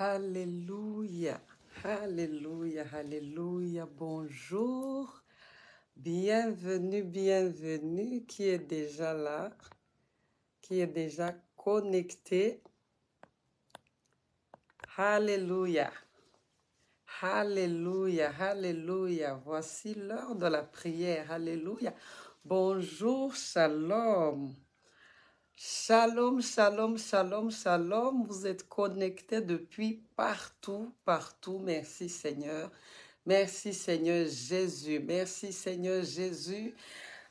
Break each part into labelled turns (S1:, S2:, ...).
S1: Alléluia, alléluia, alléluia, bonjour, bienvenue, bienvenue, qui est déjà là, qui est déjà connecté. Alléluia, alléluia, alléluia, voici l'heure de la prière, alléluia. Bonjour, shalom. Shalom, shalom, shalom, shalom. Vous êtes connectés depuis partout, partout. Merci Seigneur. Merci Seigneur Jésus. Merci Seigneur Jésus.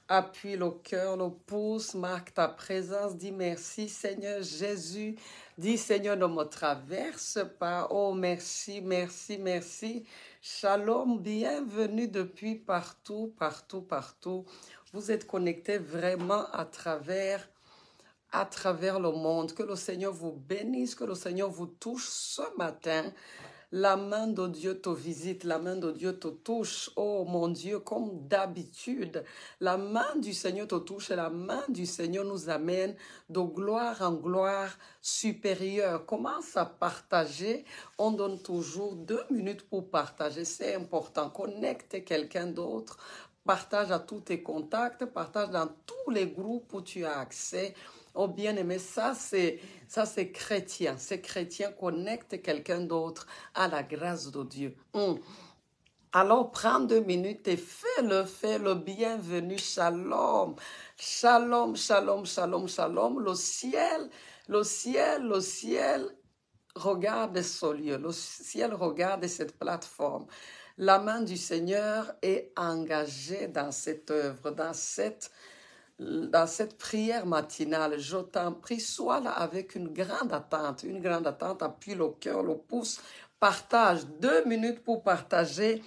S1: Appuie le cœur, le pouce, marque ta présence. Dis merci Seigneur Jésus. Dis Seigneur, ne me traverse pas. Oh merci, merci, merci. Shalom, bienvenue depuis partout, partout, partout. Vous êtes connectés vraiment à travers le monde. Que le Seigneur vous bénisse, que le Seigneur vous touche ce matin. La main de Dieu te visite, la main de Dieu te touche. Oh mon Dieu, comme d'habitude, la main du Seigneur te touche et la main du Seigneur nous amène de gloire en gloire supérieure. Commence à partager. On donne toujours 2 minutes pour partager. C'est important. Connecte quelqu'un d'autre. Partage à tous tes contacts. Partage dans tous les groupes où tu as accès. Oh bien-aimé, ça c'est chrétien. C'est chrétien, connecte quelqu'un d'autre à la grâce de Dieu. Alors prends 2 minutes et fais-le, bienvenue, shalom, shalom, shalom, shalom, shalom. Le ciel regarde ce lieu, le ciel regarde cette plateforme. La main du Seigneur est engagée dans cette œuvre, dans cette prière matinale. Je t'en prie, sois là avec une grande attente, appuie le cœur, le pouce, partage 2 minutes pour partager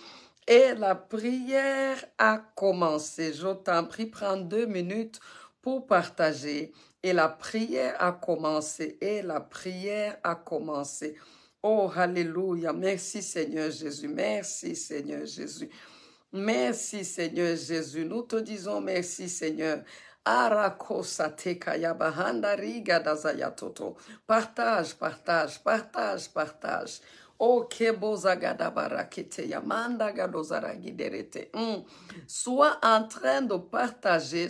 S1: et la prière a commencé. Je t'en prie, prends 2 minutes pour partager et la prière a commencé, Oh, alléluia, merci Seigneur Jésus, merci Seigneur Jésus. Merci Seigneur Jésus, nous te disons merci Seigneur. Partage, partage, partage, partage. Oh, sois en train de partager,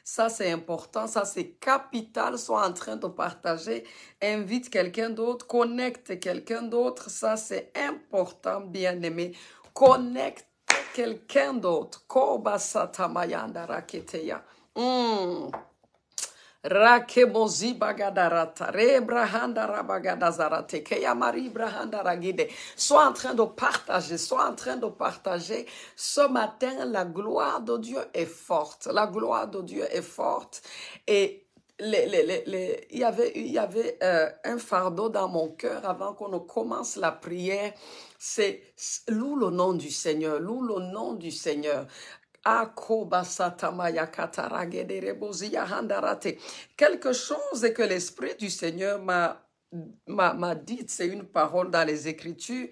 S1: ça c'est important, ça c'est capital, sois en train de partager, invite quelqu'un d'autre, connecte quelqu'un d'autre, ça c'est important, bien-aimé. Connecte quelqu'un d'autre. Koba satamayanda raketeya. Rakebozi bagadarata. Rebrahanda rabagadazarate. Keyamari brahanda ragide. Sois en train de partager. Ce matin, la gloire de Dieu est forte. Et il y avait un fardeau dans mon cœur avant qu'on ne commence la prière. C'est loue le nom du Seigneur. Quelque chose que l'Esprit du Seigneur m'a dit, c'est une parole dans les Écritures.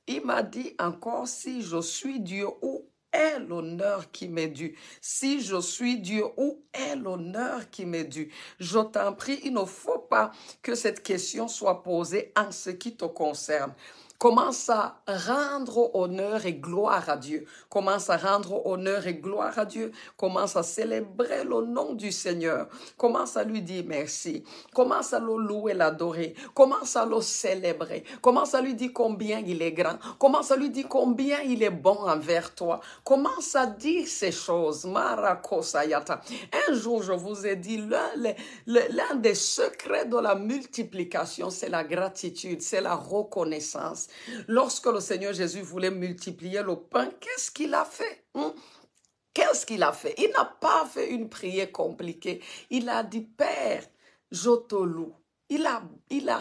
S1: Il m'a dit encore, si je suis Dieu, où est l'honneur qui m'est dû? Si je suis Dieu, où est l'honneur qui m'est dû? Je t'en prie, il ne faut pas que cette question soit posée en ce qui te concerne. Commence à rendre honneur et gloire à Dieu. Commence à célébrer le nom du Seigneur. Commence à lui dire merci. Commence à le louer, l'adorer. Commence à le célébrer. Commence à lui dire combien il est grand. Commence à lui dire combien il est bon envers toi. Commence à dire ces choses. Marakosayata. Un jour, je vous ai dit, l'un des secrets de la multiplication, c'est la gratitude, c'est la reconnaissance. Lorsque le Seigneur Jésus voulait multiplier le pain, qu'est-ce qu'il a fait? Qu'est-ce qu'il a fait? Il n'a pas fait une prière compliquée. Il a dit, Père, je te loue. Il a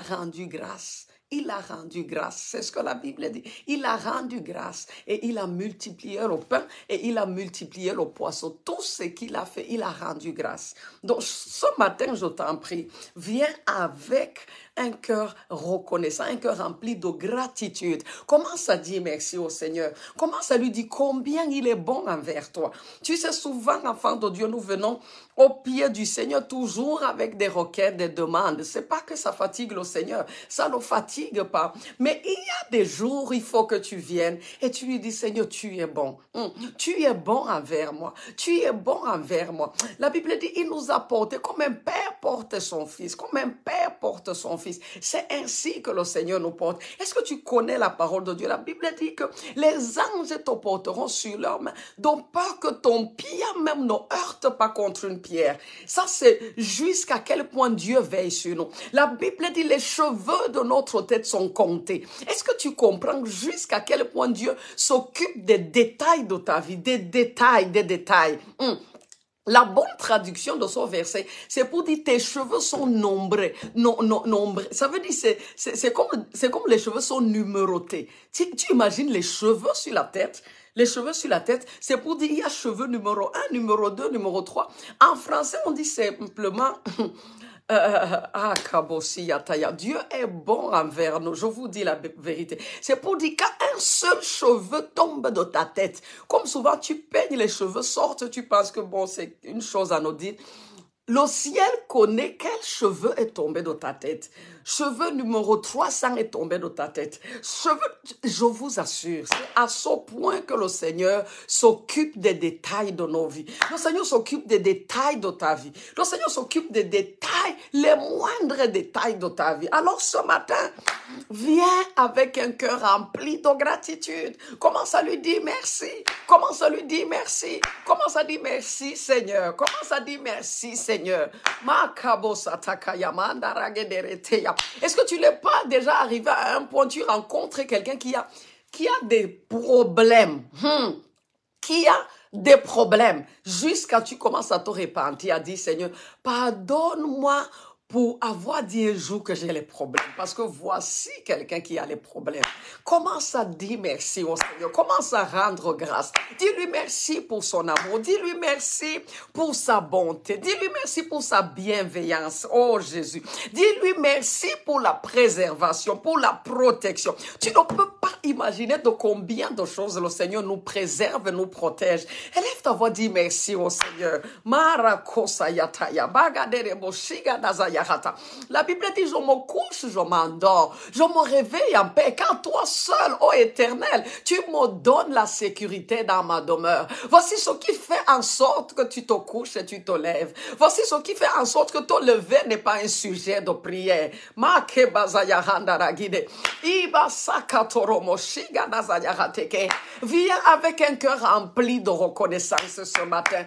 S1: rendu grâce. il a rendu grâce. C'est ce que la Bible dit. Il a rendu grâce et il a multiplié le pain et il a multiplié le poisson. Tout ce qu'il a fait, il a rendu grâce. Donc ce matin, je t'en prie, viens avec un cœur reconnaissant, un cœur rempli de gratitude. Commence à dire merci au Seigneur. Commence à lui dire combien il est bon envers toi. Tu sais, souvent, enfants de Dieu, nous venons au pied du Seigneur toujours avec des requêtes, des demandes. C'est pas que ça fatigue le Seigneur, ça ne fatigue pas. Mais il y a des jours, il faut que tu viennes et tu lui dis, Seigneur, tu es bon. Tu es bon envers moi. Tu es bon envers moi. La Bible dit, il nous a porté comme un père porte son fils, comme un père porte son fils. C'est ainsi que le Seigneur nous porte. Est-ce que tu connais la parole de Dieu? La Bible dit que les anges te porteront sur leurs mains, donc peur que ton pied même ne heurte pas contre une pierre. Ça, c'est jusqu'à quel point Dieu veille sur nous. La Bible dit les cheveux de notre tête sont comptés. Est-ce que tu comprends jusqu'à quel point Dieu s'occupe des détails de ta vie, des détails, des détails? La bonne traduction de ce verset, c'est pour dire tes cheveux sont nombreux. Ça veut dire c'est comme les cheveux sont numérotés. Tu imagines les cheveux sur la tête? Les cheveux sur la tête, c'est pour dire il y a cheveux numéro 1, numéro 2, numéro 3. En français, on dit simplement Dieu est bon envers nous. Je vous dis la vérité. C'est pour dire qu'un seul cheveu tombe de ta tête. Comme souvent tu peignes, les cheveux sortent, tu penses que bon, c'est une chose anodine. Le ciel connaît quel cheveu est tombé de ta tête. Cheveu numéro 300 est tombé de ta tête. Cheveu, je vous assure, c'est à ce point que le Seigneur s'occupe des détails de nos vies. Le Seigneur s'occupe des détails de ta vie. Le Seigneur s'occupe des détails, les moindres détails de ta vie. Alors ce matin, viens avec un cœur rempli de gratitude. Commence à lui dire merci. Commence à lui dire merci. Commence à dire merci Seigneur. Commence à dire merci Seigneur. Est-ce que tu n'es pas déjà arrivé à un point où tu rencontres quelqu'un qui a des problèmes, qui a des problèmes, jusqu'à tu commences à te repentir, à dire Seigneur, pardonne-moi pour avoir dit un jour que j'ai les problèmes. Parce que voici quelqu'un qui a les problèmes. Commence à dire merci au Seigneur. Commence à rendre grâce. Dis-lui merci pour son amour. Dis-lui merci pour sa bonté. Dis-lui merci pour sa bienveillance. Oh Jésus. Dis-lui merci pour la préservation, pour la protection. Tu ne peux pas imaginer de combien de choses le Seigneur nous préserve, nous protège. Élève ta voix, dis merci au Seigneur. La Bible dit, je me couche, je m'endors, je me réveille en paix, car toi seul, ô Éternel, tu me donnes la sécurité dans ma demeure. Voici ce qui fait en sorte que tu te couches et tu te lèves. Voici ce qui fait en sorte que ton lever n'est pas un sujet de prière. Viens avec un cœur rempli de reconnaissance ce matin.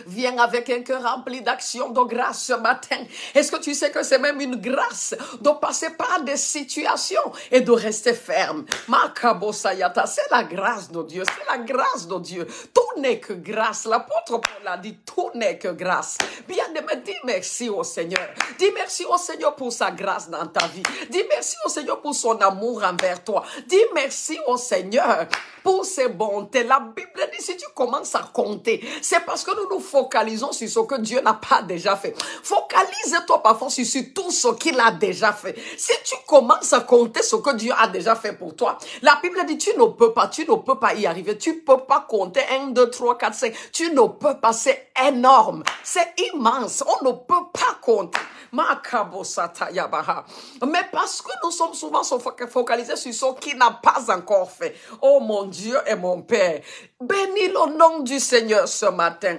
S1: Viens avec un cœur rempli d'action, de grâce ce matin. Est-ce que tu sais que c'est même une grâce de passer par des situations et de rester ferme? C'est la grâce de Dieu, c'est la grâce de Dieu. Tout n'est que grâce. L'apôtre Paul a dit, tout n'est que grâce. Bien-aimé, dis merci au Seigneur. Dis merci au Seigneur pour sa grâce dans ta vie. Dis merci au Seigneur pour son amour envers toi. Dis merci au Seigneur pour ses bontés. La Bible dit, si tu commences à compter, c'est parce que nous nous focalisons sur ce que Dieu n'a pas déjà fait. Focalise-toi parfois sur tout ce qu'il a déjà fait. Si tu commences à compter ce que Dieu a déjà fait pour toi, la Bible dit, tu ne peux pas y arriver. Tu ne peux pas compter 1, 2, 3, 4, 5. Tu ne peux pas, c'est énorme. C'est immense. On ne peut pas compter. Mais parce que nous sommes souvent focalisés sur ce qu'il n'a pas encore fait. Oh mon Dieu et mon Père, bénis le nom du Seigneur ce matin.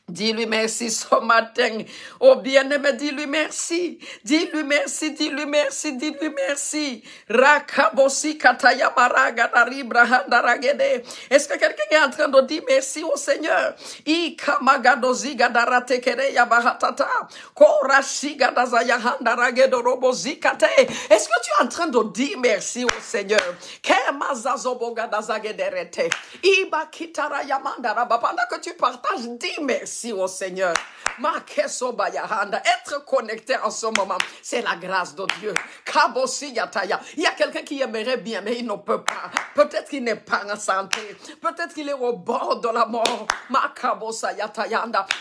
S1: Dis-lui merci ce matin. Oh bien-aimé, dis-lui merci. Dis-lui merci, dis-lui merci, dis-lui merci. Rakabosi kataya baraga daribra handaragede. Est-ce que quelqu'un est en train de dire merci au Seigneur? Ikamagadozi gadarate kere yabahatata. Korashi gadazaya handaragedo robozi kate. Est-ce que tu es en train de dire merci au Seigneur? Kemazazobo gadazagederete. Iba kitara yamandara. Pendant que tu partages, dis merci merci au Seigneur. Être connecté en ce moment, c'est la grâce de Dieu. Il y a quelqu'un qui aimerait bien, mais il ne peut pas. Peut-être qu'il n'est pas en santé. Peut-être qu'il est au bord de la mort.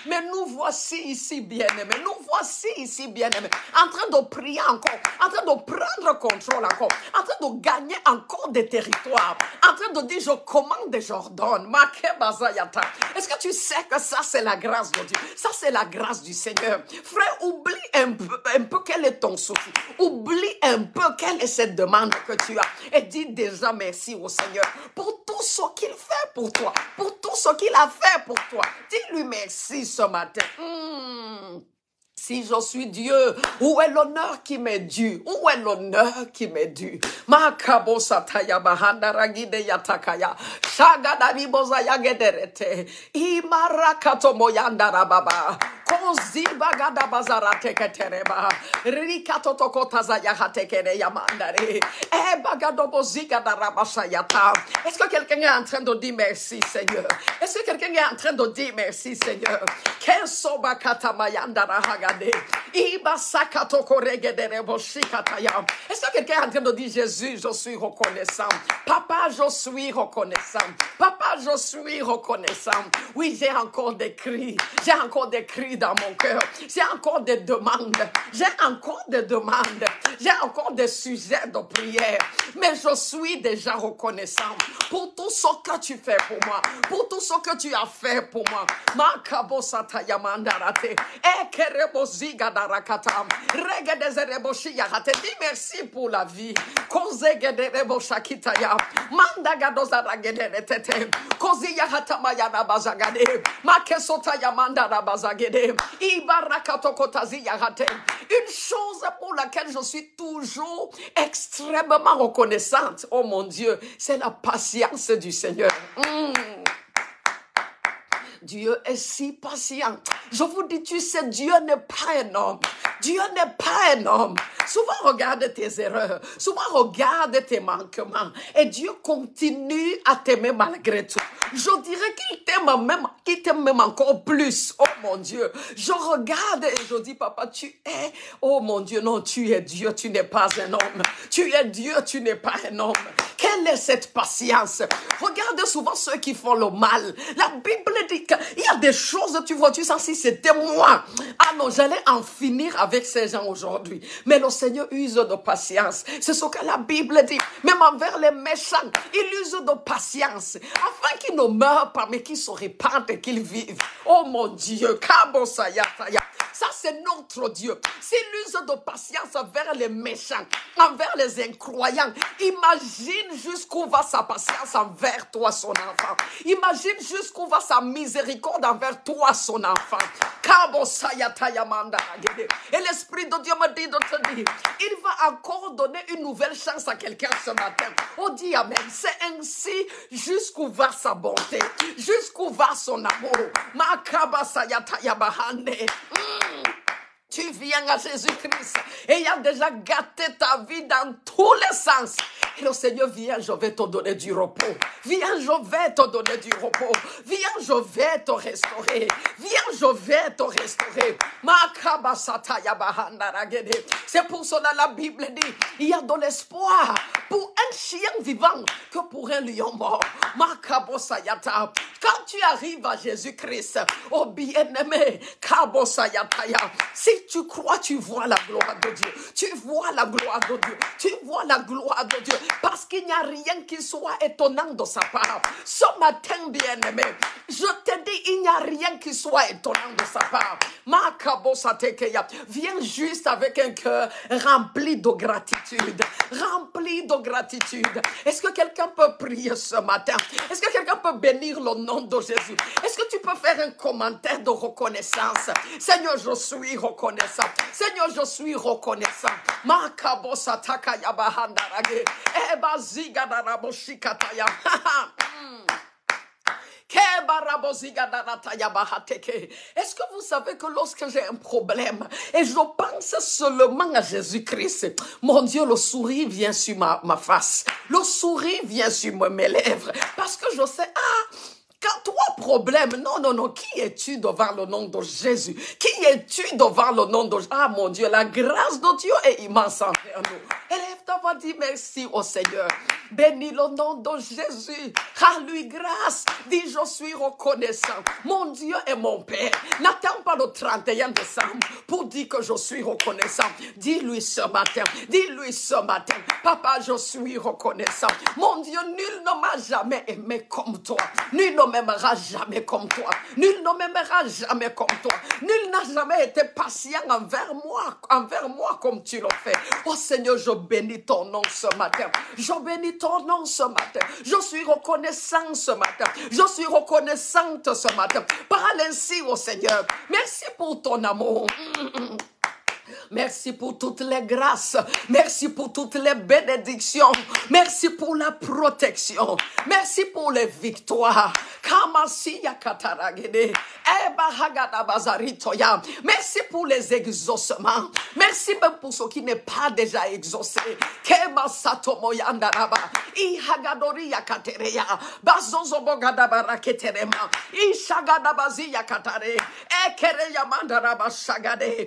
S1: Mais nous voici ici, bien-aimés. Nous voici ici, bien-aimés. En train de prier encore. En train de prendre contrôle encore. En train de gagner encore des territoires. En train de dire, je commande et j'ordonne. Est-ce que tu sais que ça, c'est la grâce de Dieu? Ça, c'est la grâce du Seigneur. Frère, oublie un peu quel est ton souci. Oublie un peu quelle est cette demande que tu as. Et dis déjà merci au Seigneur pour tout ce qu'il fait pour toi. Pour tout ce qu'il a fait pour toi. Dis-lui merci ce matin. Si je suis Dieu, où est l'honneur qui m'est dû? Où est l'honneur qui m'est dû? Makabo sataya bahanda ragide yatakaya. Shagadari bozaya gederete. Imarakato moyanda rababa. Kozi bagada bazarate ketereba. Rikato tokotaza yahatekere yamandare. Bagado boziga darabashayata. Est-ce que quelqu'un est en train de dire merci, Seigneur? Est-ce que quelqu'un est en train de dire merci, Seigneur? Kensoba katamayanda rahaga. Est-ce que quelqu'un est en train de dire Jésus, je suis reconnaissant. Papa, je suis reconnaissant. Papa, je suis reconnaissant. Oui, j'ai encore des cris. J'ai encore des cris dans mon cœur. J'ai encore des demandes. J'ai encore des demandes. J'ai encore des sujets de prière. Mais je suis déjà reconnaissant pour tout ce que tu fais pour moi. Pour tout ce que tu as fait pour moi. Dis merci pour la vie. Une chose pour laquelle je suis toujours extrêmement reconnaissante, oh mon Dieu, c'est la patience du Seigneur. Dieu est si patient. Je vous dis, tu sais, Dieu n'est pas un homme. Dieu n'est pas un homme. Souvent, regarde tes erreurs. Souvent, regarde tes manquements. Et Dieu continue à t'aimer malgré tout. Je dirais qu'il t'aime même encore plus. Oh mon Dieu. Je regarde et je dis, papa, tu es, oh mon Dieu, non, tu es Dieu, tu n'es pas un homme. Tu es Dieu, tu n'es pas un homme. Quelle est cette patience? Regarde souvent ceux qui font le mal. La Bible dit qu'il y a des choses, tu vois, tu sens si c'était moi. Ah non, j'allais en finir avec ces gens aujourd'hui. Mais le Seigneur use de patience. C'est ce que la Bible dit. Même envers les méchants, il use de patience. Afin qu'ils ne meurent pas, mais qu'ils se répandent et qu'ils vivent. Oh mon Dieu, Kabosayataya. Ça, c'est notre Dieu. S'il use de patience envers les méchants, envers les incroyants, imagine jusqu'où va sa patience envers toi, son enfant. Imagine jusqu'où va sa miséricorde envers toi, son enfant. Et l'Esprit de Dieu me dit de te dire, il va encore donner une nouvelle chance à quelqu'un ce matin. On dit Amen. C'est ainsi jusqu'où va sa bonté, jusqu'où va son amour. Tu viens à Jésus-Christ et il a déjà gâté ta vie dans tous les sens. Et le Seigneur, viens, je vais te donner du repos. Viens, je vais te donner du repos. Viens, je vais te restaurer. Viens, je vais te restaurer. C'est pour cela la Bible dit, il y a de l'espoir pour un chien vivant que pour un lion mort. Quand tu arrives à Jésus-Christ, oh bien-aimé, si tu crois, tu vois la gloire de Dieu. Tu vois la gloire de Dieu. Tu vois la gloire de Dieu. Parce qu'il n'y a rien qui soit étonnant de sa part. Ce matin, bien-aimé, je te dis, il n'y a rien qui soit étonnant de sa part. Viens juste avec un cœur rempli de gratitude. Rempli de gratitude. Est-ce que quelqu'un peut prier ce matin? Est-ce que quelqu'un peut bénir le nom de Jésus? Est-ce que tu peux faire un commentaire de reconnaissance? Seigneur, je suis reconnaissant. Seigneur, je suis reconnaissant. Est-ce que vous savez que lorsque j'ai un problème et je pense seulement à Jésus-Christ, mon Dieu, le sourire vient sur ma face. Le sourire vient sur mes lèvres. Parce que je sais, Quand toi, problème, non, non, non, qui es-tu devant le nom de Jésus? Qui es-tu devant le nom de Jésus? Ah mon Dieu, la grâce de Dieu est immense envers nous. Élève ta voix, dis merci au Seigneur. Bénis le nom de Jésus. Rends-lui grâce. Dis, je suis reconnaissant. Mon Dieu est mon Père. N'attends pas le 31 décembre pour dire que je suis reconnaissant. Dis-lui ce matin. Dis-lui ce matin. Papa, je suis reconnaissant. Mon Dieu, nul ne m'a jamais aimé comme toi. Nul ne m'aimera jamais comme toi. Nul ne m'aimera jamais comme toi. Nul n'a jamais été patient envers moi comme tu le fais. Oh Seigneur, je bénis ton nom ce matin. Je bénis ton nom ce matin. Je suis reconnaissant ce matin. Je suis reconnaissante ce matin. Parle ainsi au Seigneur. Merci pour ton amour. Merci pour toutes les grâces. Merci pour toutes les bénédictions. Merci pour la protection. Merci pour les victoires. Kamasiya kataragede. Ebahagada bazaritoya. Merci pour les exaucements. Merci même pour ce qui n'est pas déjà exaucé. Kemasato moyandaraba. Ihagadori yakatereya. Bazozo bogadabara keterema. Ishagadabaziya katare. Ekereya mandaraba shagade.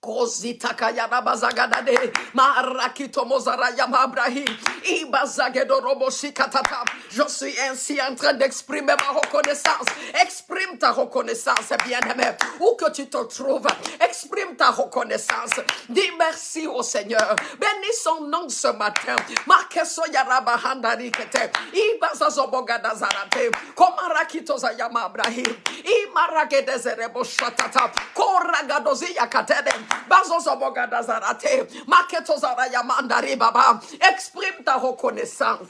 S1: Kozita kayana bazagadade marakito mozaraya mabrahim ibazagedo roboshi katata. Je suis ainsi en train d'exprimer ma reconnaissance. Exprime ta reconnaissance, bien-aimé, où que tu te trouves. Exprime ta reconnaissance. Dis merci au Seigneur. Bénis son nom ce matin. Makeso yaraba handari kete ibazazo bogada zarate komarakito zayama abrahim imaragede zerebo shatata koragadozi yakatede. Exprime ta reconnaissance.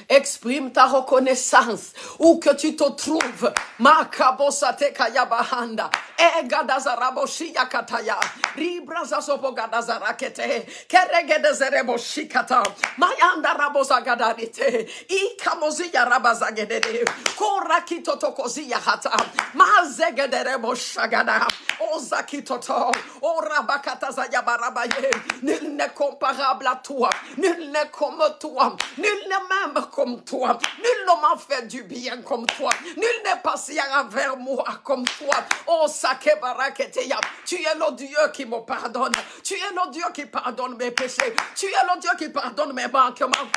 S1: Exprime ta reconnaissance où que tu te trouves. Makabosate kayabahanda. Egadazaraboshi yakataya. Ribrazasobogadazaraket. Keregedezereboshikata. Mayanda rabozagadalite. Ikamozi yarabazagedede. Korakito tokozi yahata. Mazegedereboshagada. Ozakitoto. Orabakataza yabarabaye. Nul n'est comparable à toi. Nul n'est comme toi. Nul n'est même comme toi. Nul ne m'a fait du bien comme toi. Nul n'est patient envers moi comme toi. Oh, Sakebaraketeya. Tu es le Dieu qui me pardonne. Tu es le Dieu qui pardonne mes péchés. Tu es le Dieu qui pardonne mes manquements.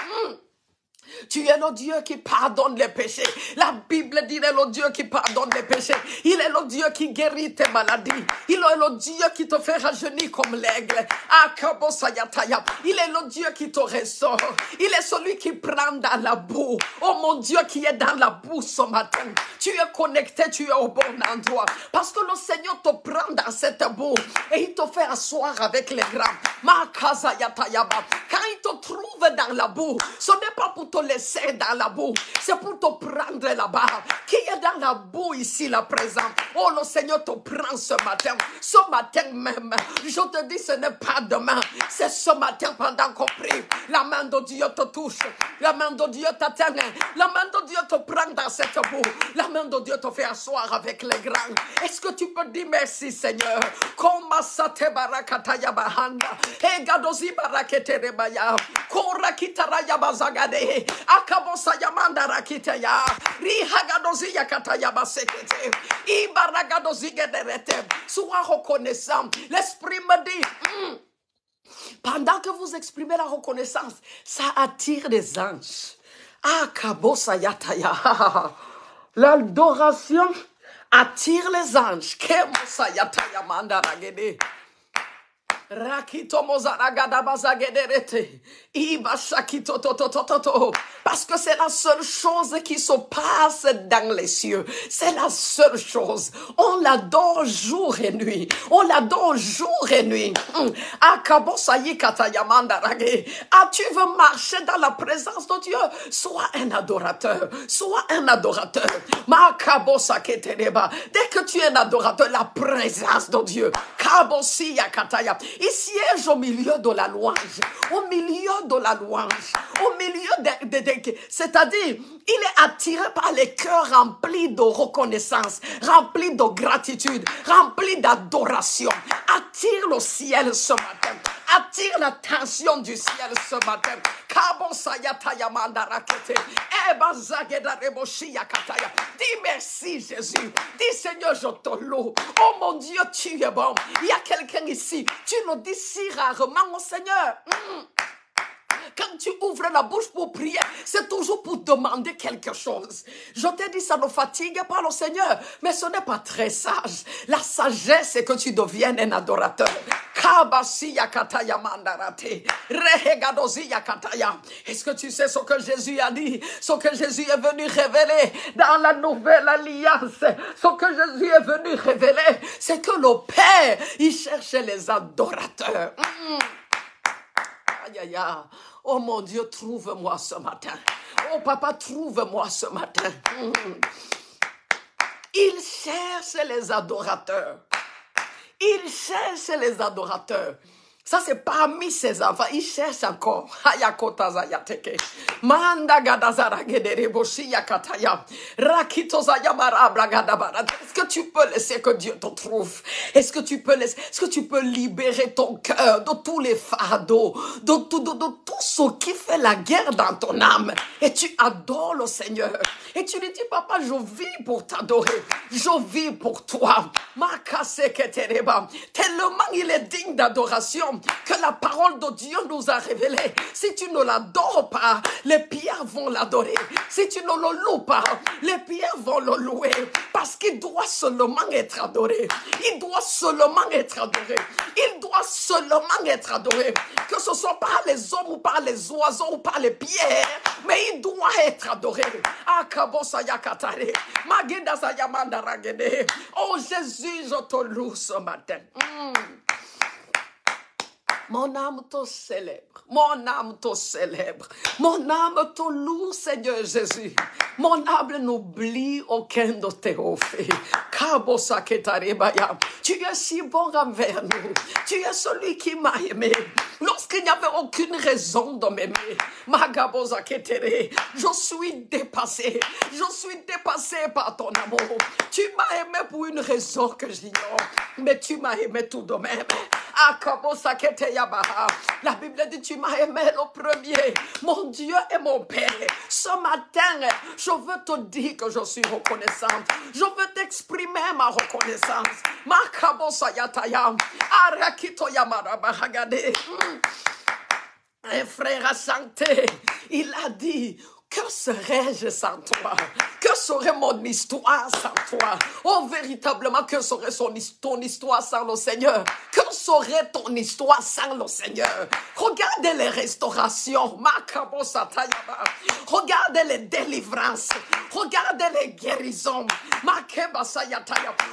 S1: Tu es le Dieu qui pardonne les péchés. La Bible dit, il est le Dieu qui pardonne les péchés. Il est le Dieu qui guérit tes maladies. Il est le Dieu qui te fait rajeunir comme l'aigle. Il est le Dieu qui te restaure. Il est celui qui prend dans la boue. Oh mon Dieu qui est dans la boue ce matin. Tu es connecté, tu es au bon endroit. Parce que le Seigneur te prend dans cette boue et il te fait asseoir avec les grands. Quand il te trouve dans la boue, ce n'est pas pour te laisser dans la boue, c'est pour te prendre là-bas. Qui est dans la boue ici, là présent? Oh, le Seigneur te prend ce matin même. Je te dis, ce n'est pas demain, c'est ce matin pendant qu'on prie. La main de Dieu te touche, la main de Dieu t'atteint, la main de Dieu te prend dans cette boue, la main de Dieu te fait asseoir avec les grands. Est-ce que tu peux dire merci, Seigneur? Komasate barakataya bahanda, egadozi barakete rebaya, korakitaraya bazagade. Akabosa yamanda rakiteya rihagadozi yakataya basekete ibaragadozi gederete. Sois reconnaissant. L'esprit me dit pendant que vous exprimez la reconnaissance, ça attire des anges. Akabosa yataya. L'adoration attire les anges. Kemosa yataya manda ragede. Rakito mozaragada bazagederete. Ibashakito tototototo. Parce que c'est la seule chose qui se passe dans les cieux. C'est la seule chose. On l'adore jour et nuit. On l'adore jour et nuit. Akabosayi katayamanda rage. Ah, tu veux marcher dans la présence de Dieu? Sois un adorateur. Sois un adorateur. Makabosa ketereba. Dès que tu es un adorateur, la présence de Dieu. Kabosiya kataya. Il siège au milieu de la louange. Au milieu de la louange. Au milieu c'est-à-dire, il est attiré par les cœurs remplis de reconnaissance, remplis de gratitude, remplis d'adoration. Attire le ciel ce matin. Attire l'attention du ciel ce matin. Dis merci Jésus. Dis Seigneur, je te loue. Oh mon Dieu, tu es bon. Il y a quelqu'un ici. Tu nous dis si rarement, mon Seigneur. Quand tu ouvres la bouche pour prier, c'est toujours pour demander quelque chose. Je t'ai dit, ça ne fatigue pas le Seigneur, mais ce n'est pas très sage. La sagesse, c'est que tu deviennes un adorateur. Est-ce que tu sais ce que Jésus a dit? Ce que Jésus est venu révéler dans la nouvelle alliance. Ce que Jésus est venu révéler, c'est que le Père, il cherchait les adorateurs. Aïe, aïe, aïe. Oh mon Dieu, trouve-moi ce matin. Oh papa, trouve-moi ce matin. Il cherche les adorateurs. Il cherche les adorateurs. Ça, c'est parmi ses enfants. Il cherche encore. Est-ce que tu peux laisser que Dieu te trouve? Est-ce que tu peux libérer ton cœur de tous les fardeaux, de tout ce qui fait la guerre dans ton âme? Et tu adores le Seigneur. Et tu lui dis, papa, je vis pour t'adorer. Je vis pour toi. Tellement il est digne d'adoration que la parole de Dieu nous a révélé. Si tu ne l'adores pas, les pierres vont l'adorer. Si tu ne le loues pas, les pierres vont le louer. Parce qu'il doit seulement être adoré. Il doit seulement être adoré. Il doit seulement être adoré. Que ce soit par les hommes ou par les oiseaux ou par les pierres, mais il doit être adoré. Oh Jésus, je te loue ce matin. Mon âme te célèbre, mon âme te célèbre, mon âme te loue, Seigneur Jésus. Mon âme n'oublie aucun de tes faits. Tu es si bon envers nous. Tu es celui qui m'a aimé. Lorsqu'il n'y avait aucune raison de m'aimer. Je suis dépassé. Je suis dépassé par ton amour. Tu m'as aimé pour une raison que j'ignore. Mais tu m'as aimé tout de même. La Bible dit, tu m'as aimé le premier. Mon Dieu et mon Père. Ce matin, je veux te dire que je suis reconnaissante. Je veux t'exprimer ma reconnaissance. Un frère a chanté. Il a dit, que serais-je sans toi? Que serait mon histoire sans toi? Oh, véritablement, que serait ton histoire sans le Seigneur? Que serait ton histoire sans le Seigneur? Regardez les restaurations. Regardez les délivrances. Regardez les guérisons.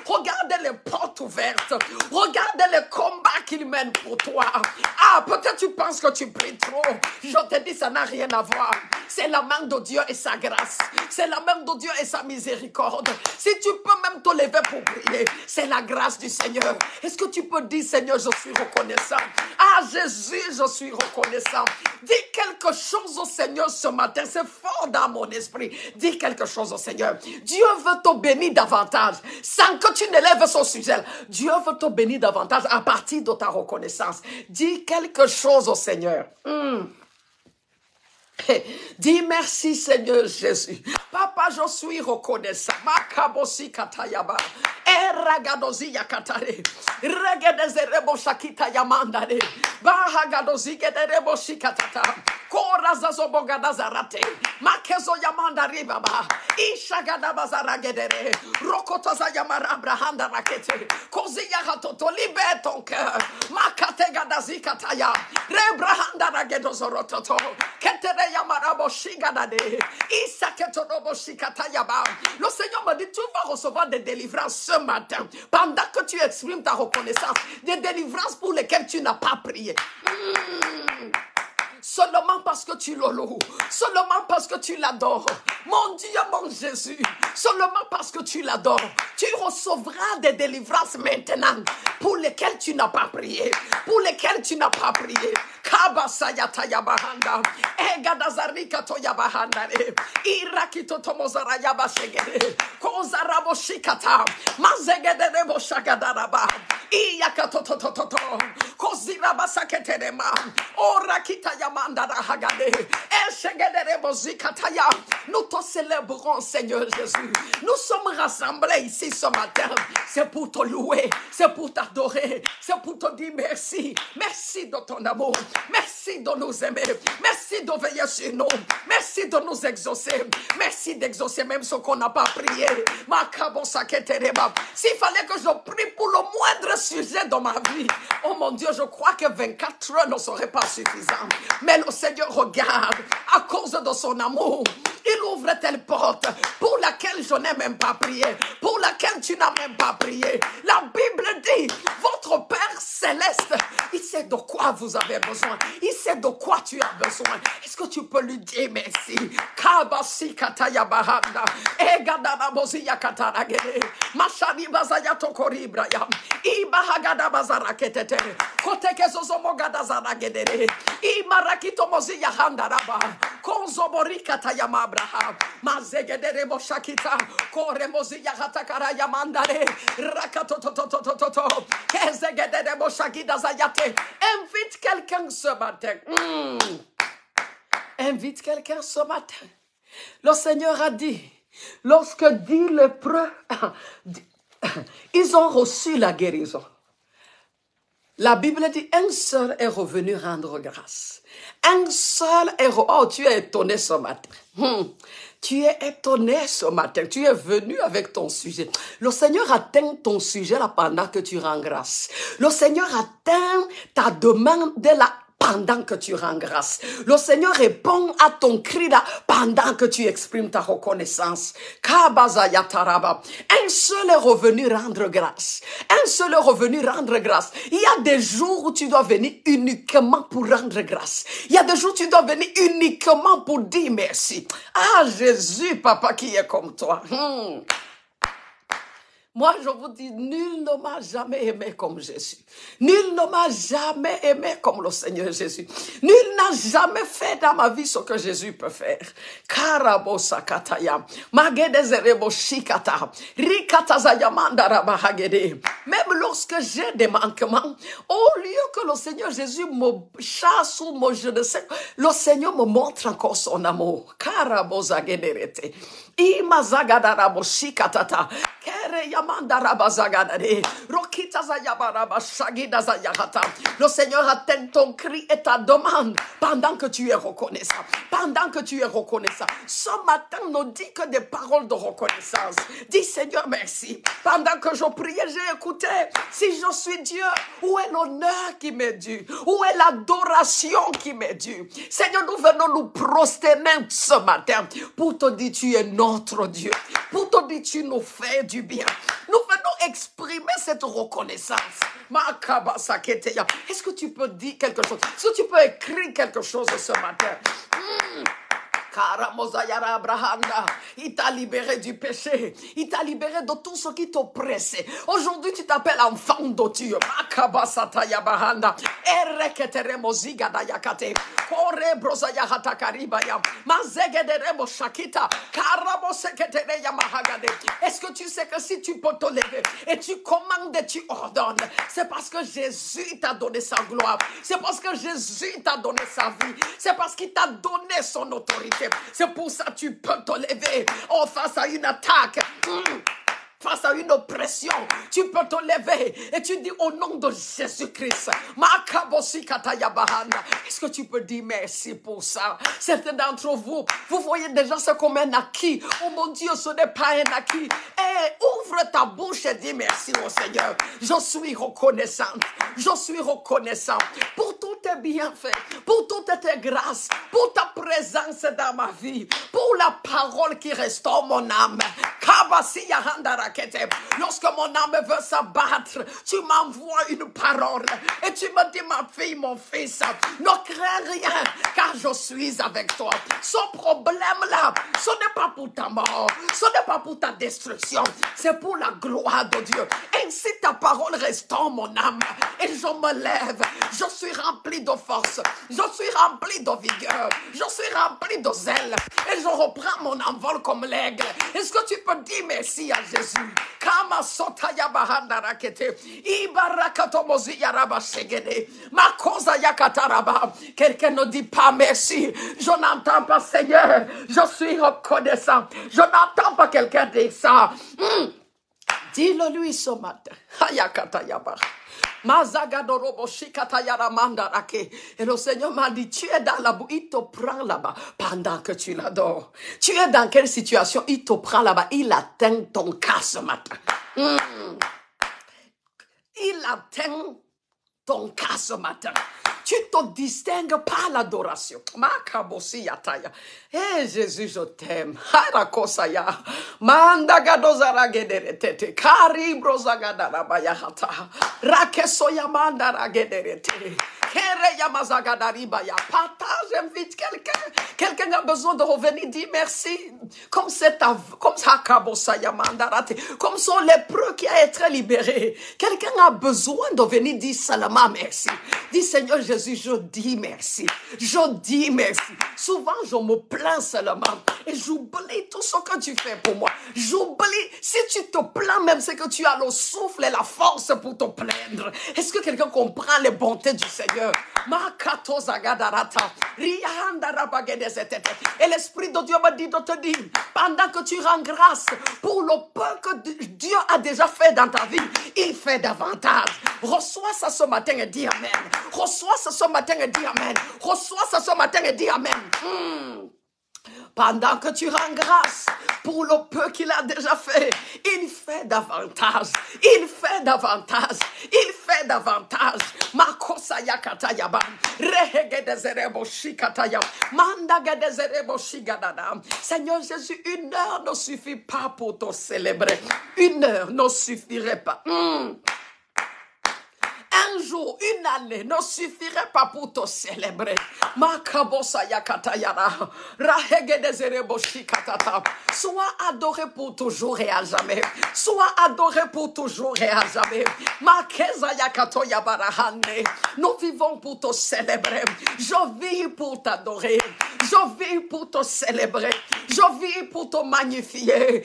S1: Regardez les portes ouvertes. Regardez les combats qu'il mène pour toi. Ah, peut-être tu penses que tu pries trop. Je te dis, ça n'a rien à voir. C'est la main de Dieu et sa grâce. C'est la main de Dieu et sa miséricorde. Si tu peux même te lever pour prier, c'est la grâce du Seigneur. Est-ce que tu peux dire, Seigneur, je suis reconnaissant? Ah, Jésus, je suis reconnaissant. Dis quelque chose au Seigneur ce matin. C'est fort dans mon esprit. Dis quelque chose au Seigneur. Dieu veut te bénir davantage sans que tu n'élèves son sujet. Dieu veut te bénir davantage à partir de ta reconnaissance. Dis quelque chose au Seigneur. Dis merci Seigneur Jésus. Papa, je suis reconnaissant. Makabosi katayaba. Eragadozi yakatare. Regedezerebo shakita yamandare. Bahagadozi gederebo shikatata. Korazazo bogadazarate. Makezo yamandari baba. Ishagadabazaragedere. Rokotaza yamara abrahanda rakete. Kozi yaratoto. Libère ton cœur. Makate gadazi kataya. Rebrahanda ragedozorototo. Ketere. Le Seigneur me dit, tu vas recevoir des délivrances ce matin. Pendant que tu exprimes ta reconnaissance, des délivrances pour lesquelles tu n'as pas prié. Seulement parce que tu le loues. Seulement parce que tu l'adores. Mon Dieu, mon Jésus. Seulement parce que tu l'adores. Tu recevras des délivrances maintenant pour lesquelles tu n'as pas prié. Pour lesquelles tu n'as pas prié. Kabasayata yabahanda. Egadazarika to yabahanda. Irakito tomozara yabashegede. Kozarabo shikata. Mazegede rebo shagadaraba. Iyakatotototo. Kozirabasaketerema. Orakitayamandara-hagade. Eshegederebozikataya. Nous te célébrons, Seigneur Jésus. Nous sommes rassemblés ici ce matin. C'est pour te louer, c'est pour t'adorer, c'est pour te dire merci. Merci de ton amour. Merci de nous aimer. Merci de veiller sur nous. Merci de nous exaucer. Merci d'exaucer même ce qu'on n'a pas prié. S'il fallait que je prie pour le moindre sujet dans ma vie, oh mon Dieu, je crois que 24 heures ne seraient pas suffisantes. Mais le Seigneur regarde, à cause de son amour, il ouvre telle porte pour laquelle je n'ai même pas prié, pour laquelle tu n'as même pas prié. La Bible dit, votre Père céleste, il sait de quoi vous avez besoin. Il sait de quoi tu as besoin. Est-ce que tu peux lui dire merci? Kabasi kataya bahanda, egadana boziya kataragede, mashani bazaya tokori ibrahim, ibahagada bazara ketete, koteke zozomo gada zaragede, imarakito moziya handaraba, konzobori kataya mabraham, mazegede boshakita, kore moziya hatakara yamandare, rakatotototototo, kezegede boshakida zayate. Invite quelqu'un ce matin. Invite quelqu'un ce matin. Le Seigneur a dit, lorsque 10 lépreux, ils ont reçu la guérison. La Bible dit, un seul est revenu rendre grâce. Un seul est revenu. Oh, tu es étonné ce matin. Tu es étonné ce matin. Tu es venu avec ton sujet. Le Seigneur atteint ton sujet là pendant que tu rends grâce. Le Seigneur atteint ta demande là pendant que tu rends grâce. Le Seigneur répond à ton cri là pendant que tu exprimes ta reconnaissance. Kabazayataraba. Un seul est revenu rendre grâce. Un seul est revenu rendre grâce. Il y a des jours où tu dois venir uniquement pour rendre grâce. Il y a des jours où tu dois venir uniquement pour dire merci. Ah, Jésus, papa qui est comme toi. Moi, je vous dis, nul ne m'a jamais aimé comme Jésus. Nul ne m'a jamais aimé comme le Seigneur Jésus. Nul n'a jamais fait dans ma vie ce que Jésus peut faire. Karabosakataya, magedezerebo shikata, rikatazayamandara hagede. Même lorsque j'ai des manquements, au lieu que le Seigneur Jésus me chasse ou me je ne sais, le Seigneur me montre encore son amour. Karabosagederete, imazagadara shikatata, kere. Le Seigneur attend ton cri et ta demande pendant que tu es reconnaissant. Pendant que tu es reconnaissant. Ce matin, ne dis que des paroles de reconnaissance. Dis Seigneur merci. Pendant que je priais, j'ai écouté. Si je suis Dieu, où est l'honneur qui m'est dû? Où est l'adoration qui m'est due? Seigneur, nous venons nous prosterner ce matin pour te dire tu es notre Dieu. Pour te dire tu nous fais du bien. Nous venons exprimer cette reconnaissance. Est-ce que tu peux dire quelque chose? Est-ce que tu peux écrire quelque chose ce matin? Karamozayara Abrahanda, il t'a libéré du péché, il t'a libéré de tout ce qui t'oppressait. Aujourd'hui, tu t'appelles enfant de Dieu. Makabasataya Bahanda, Ereketeremoziga Dayakate, Kore Brozaya Hatakaribaya, Mazegederemo Shakita, Karamoseketereya Mahagade. Est-ce que tu sais que si tu peux te lever et tu commandes et tu ordonnes, c'est parce que Jésus t'a donné sa gloire, c'est parce que Jésus t'a donné sa vie, c'est parce qu'il t'a donné son autorité. C'est pour ça que tu peux te lever face à une attaque. Face à une oppression, tu peux te lever et tu dis au nom de Jésus-Christ. Est-ce que tu peux dire merci pour ça? Certains d'entre vous, vous voyez déjà ça comme un acquis. Oh mon Dieu, ce n'est pas un acquis. Ouvre ta bouche et dis merci au Seigneur. Je suis reconnaissante. Je suis reconnaissant pour tous tes bienfaits, pour toutes tes grâces, pour ta présence dans ma vie, pour la parole qui restaure mon âme. Lorsque mon âme veut s'abattre, tu m'envoies une parole et tu me dis ma fille, mon fils, ne crains rien, car car je suis avec toi. Ce problème-là, ce n'est pas pour ta mort, ce n'est pas pour ta destruction, c'est pour la gloire de Dieu. Ainsi ta parole reste en mon âme, et je me lève, je suis rempli de force, je suis rempli de vigueur, je suis rempli de zèle, et je reprends mon envol comme l'aigle. Est-ce que tu peux dire merci à Jésus? Kama sotaya bahanda rakete, ibarakato mozi yaraba segede, makosa yakataraba. Quelqu'un ne dit pas merci. Je n'entends pas, Seigneur. Je suis reconnaissant. Je n'entends pas quelqu'un dire ça. Dis-le lui ce matin. Hayakatayaba. Et le Seigneur m'a dit, tu es dans la boue, il te prend là-bas pendant que tu l'adores. Tu es dans quelle situation? Il te prend là-bas, il atteint ton cas ce matin. Il atteint ton cas ce matin. Tu te distingues par l'adoration. Eh Jésus, je t'aime. Harakosaya. Mandagadozaragederete. Karibrozagadarabayahata. Rakesoya mandaragerete. Partage, invite quelqu'un. Quelqu'un a besoin de revenir dire merci. Comme comme son lépreux qui a été libéré. Quelqu'un a besoin de venir dire seulement merci. Dis Seigneur Jésus, je dis merci. Je dis merci. Souvent je me plains seulement et j'oublie tout ce que tu fais pour moi. J'oublie, si tu te plains même, c'est que tu as le souffle et la force pour te plaindre. Est-ce que quelqu'un comprend les bontés du Seigneur? Et l'Esprit de Dieu m'a dit de te dire, pendant que tu rends grâce pour le peu que Dieu a déjà fait dans ta vie, il fait davantage. Reçois ça ce matin et dis Amen. Reçois ça ce matin et dis Amen. Reçois ça ce matin et dis Amen. Pendant que tu rends grâce pour le peu qu'il a déjà fait, il fait davantage. Il fait davantage. Il fait davantage. Makosaya katayaba. Rehegedezerebo shikataya. Mandagedezerebo shigadada. Seigneur Jésus, 1 heure ne suffit pas pour te célébrer. 1 heure ne suffirait pas. Un jour, 1 année ne suffirait pas pour te célébrer. Sois adoré pour toujours et à jamais. Sois adoré pour toujours et à jamais. Nous vivons pour te célébrer. Je vis pour t'adorer. Je vis pour te célébrer. Je vis pour te magnifier.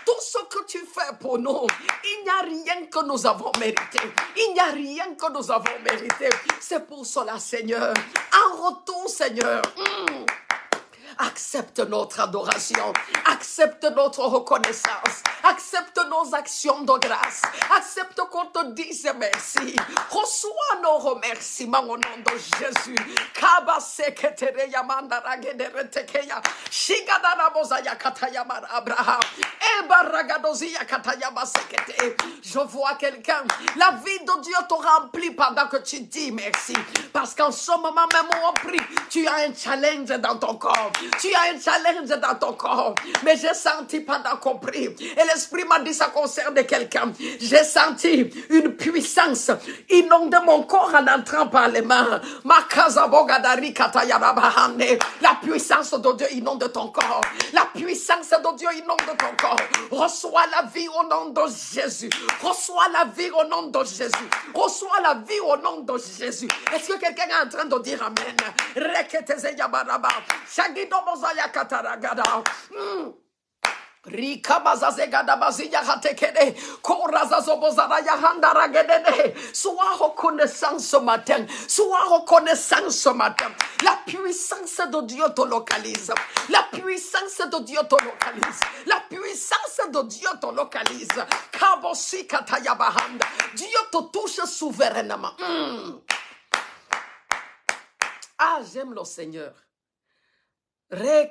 S1: Tout ce que tu fais pour nous, il n'y a rien que nous avons mérité. Il n'y a rien que nous avons mérité. C'est pour cela, Seigneur. En retour, Seigneur, accepte notre adoration, accepte notre reconnaissance, accepte nos actions de grâce, accepte qu'on te dise merci. Reçois nos remerciements au nom de Jésus. Je vois quelqu'un, la vie de Dieu te remplit pendant que tu dis merci. Parce qu'en ce moment même où on prie, tu as un challenge dans ton corps. Tu as un challenge dans ton corps. Mais j'ai senti pendant qu'on prie, et l'Esprit m'a dit ça concerne quelqu'un. J'ai senti une puissance inonder mon corps en entrant par les mains. La puissance de Dieu inonde ton corps. La puissance de Dieu inonde ton corps. Reçois la vie au nom de Jésus. Reçois la vie au nom de Jésus. Reçois la vie au nom de Jésus. Est-ce que quelqu'un est en train de dire Amen? Sois reconnaissant ce matin. Sois reconnaissant ce matin. La puissance de Dieu te localise. La puissance de Dieu te localise. La puissance de Dieu te localise. Dieu te touche souverainement. Ah, j'aime le Seigneur. Le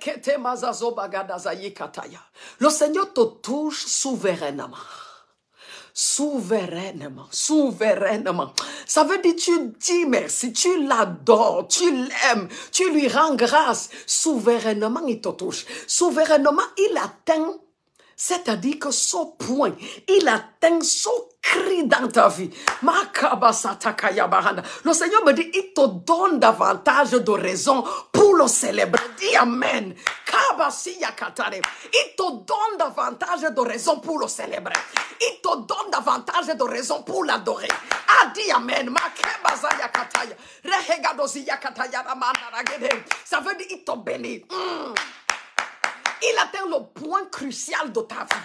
S1: Seigneur te touche souverainement. Souverainement, souverainement. Ça veut dire tu dis merci, tu l'adores, tu l'aimes, tu lui rends grâce. Souverainement, il te touche. Souverainement, il atteint. C'est-à-dire que son point, il atteint son cri dans ta vie. Le Seigneur me dit, il te donne davantage de raisons pour le célébrer. Dis Amen. Il te donne davantage de raisons pour le célébrer. Il te donne davantage de raisons pour l'adorer. Dis Amen. Ça veut dire, il te bénit. Il atteint le point crucial de ta vie.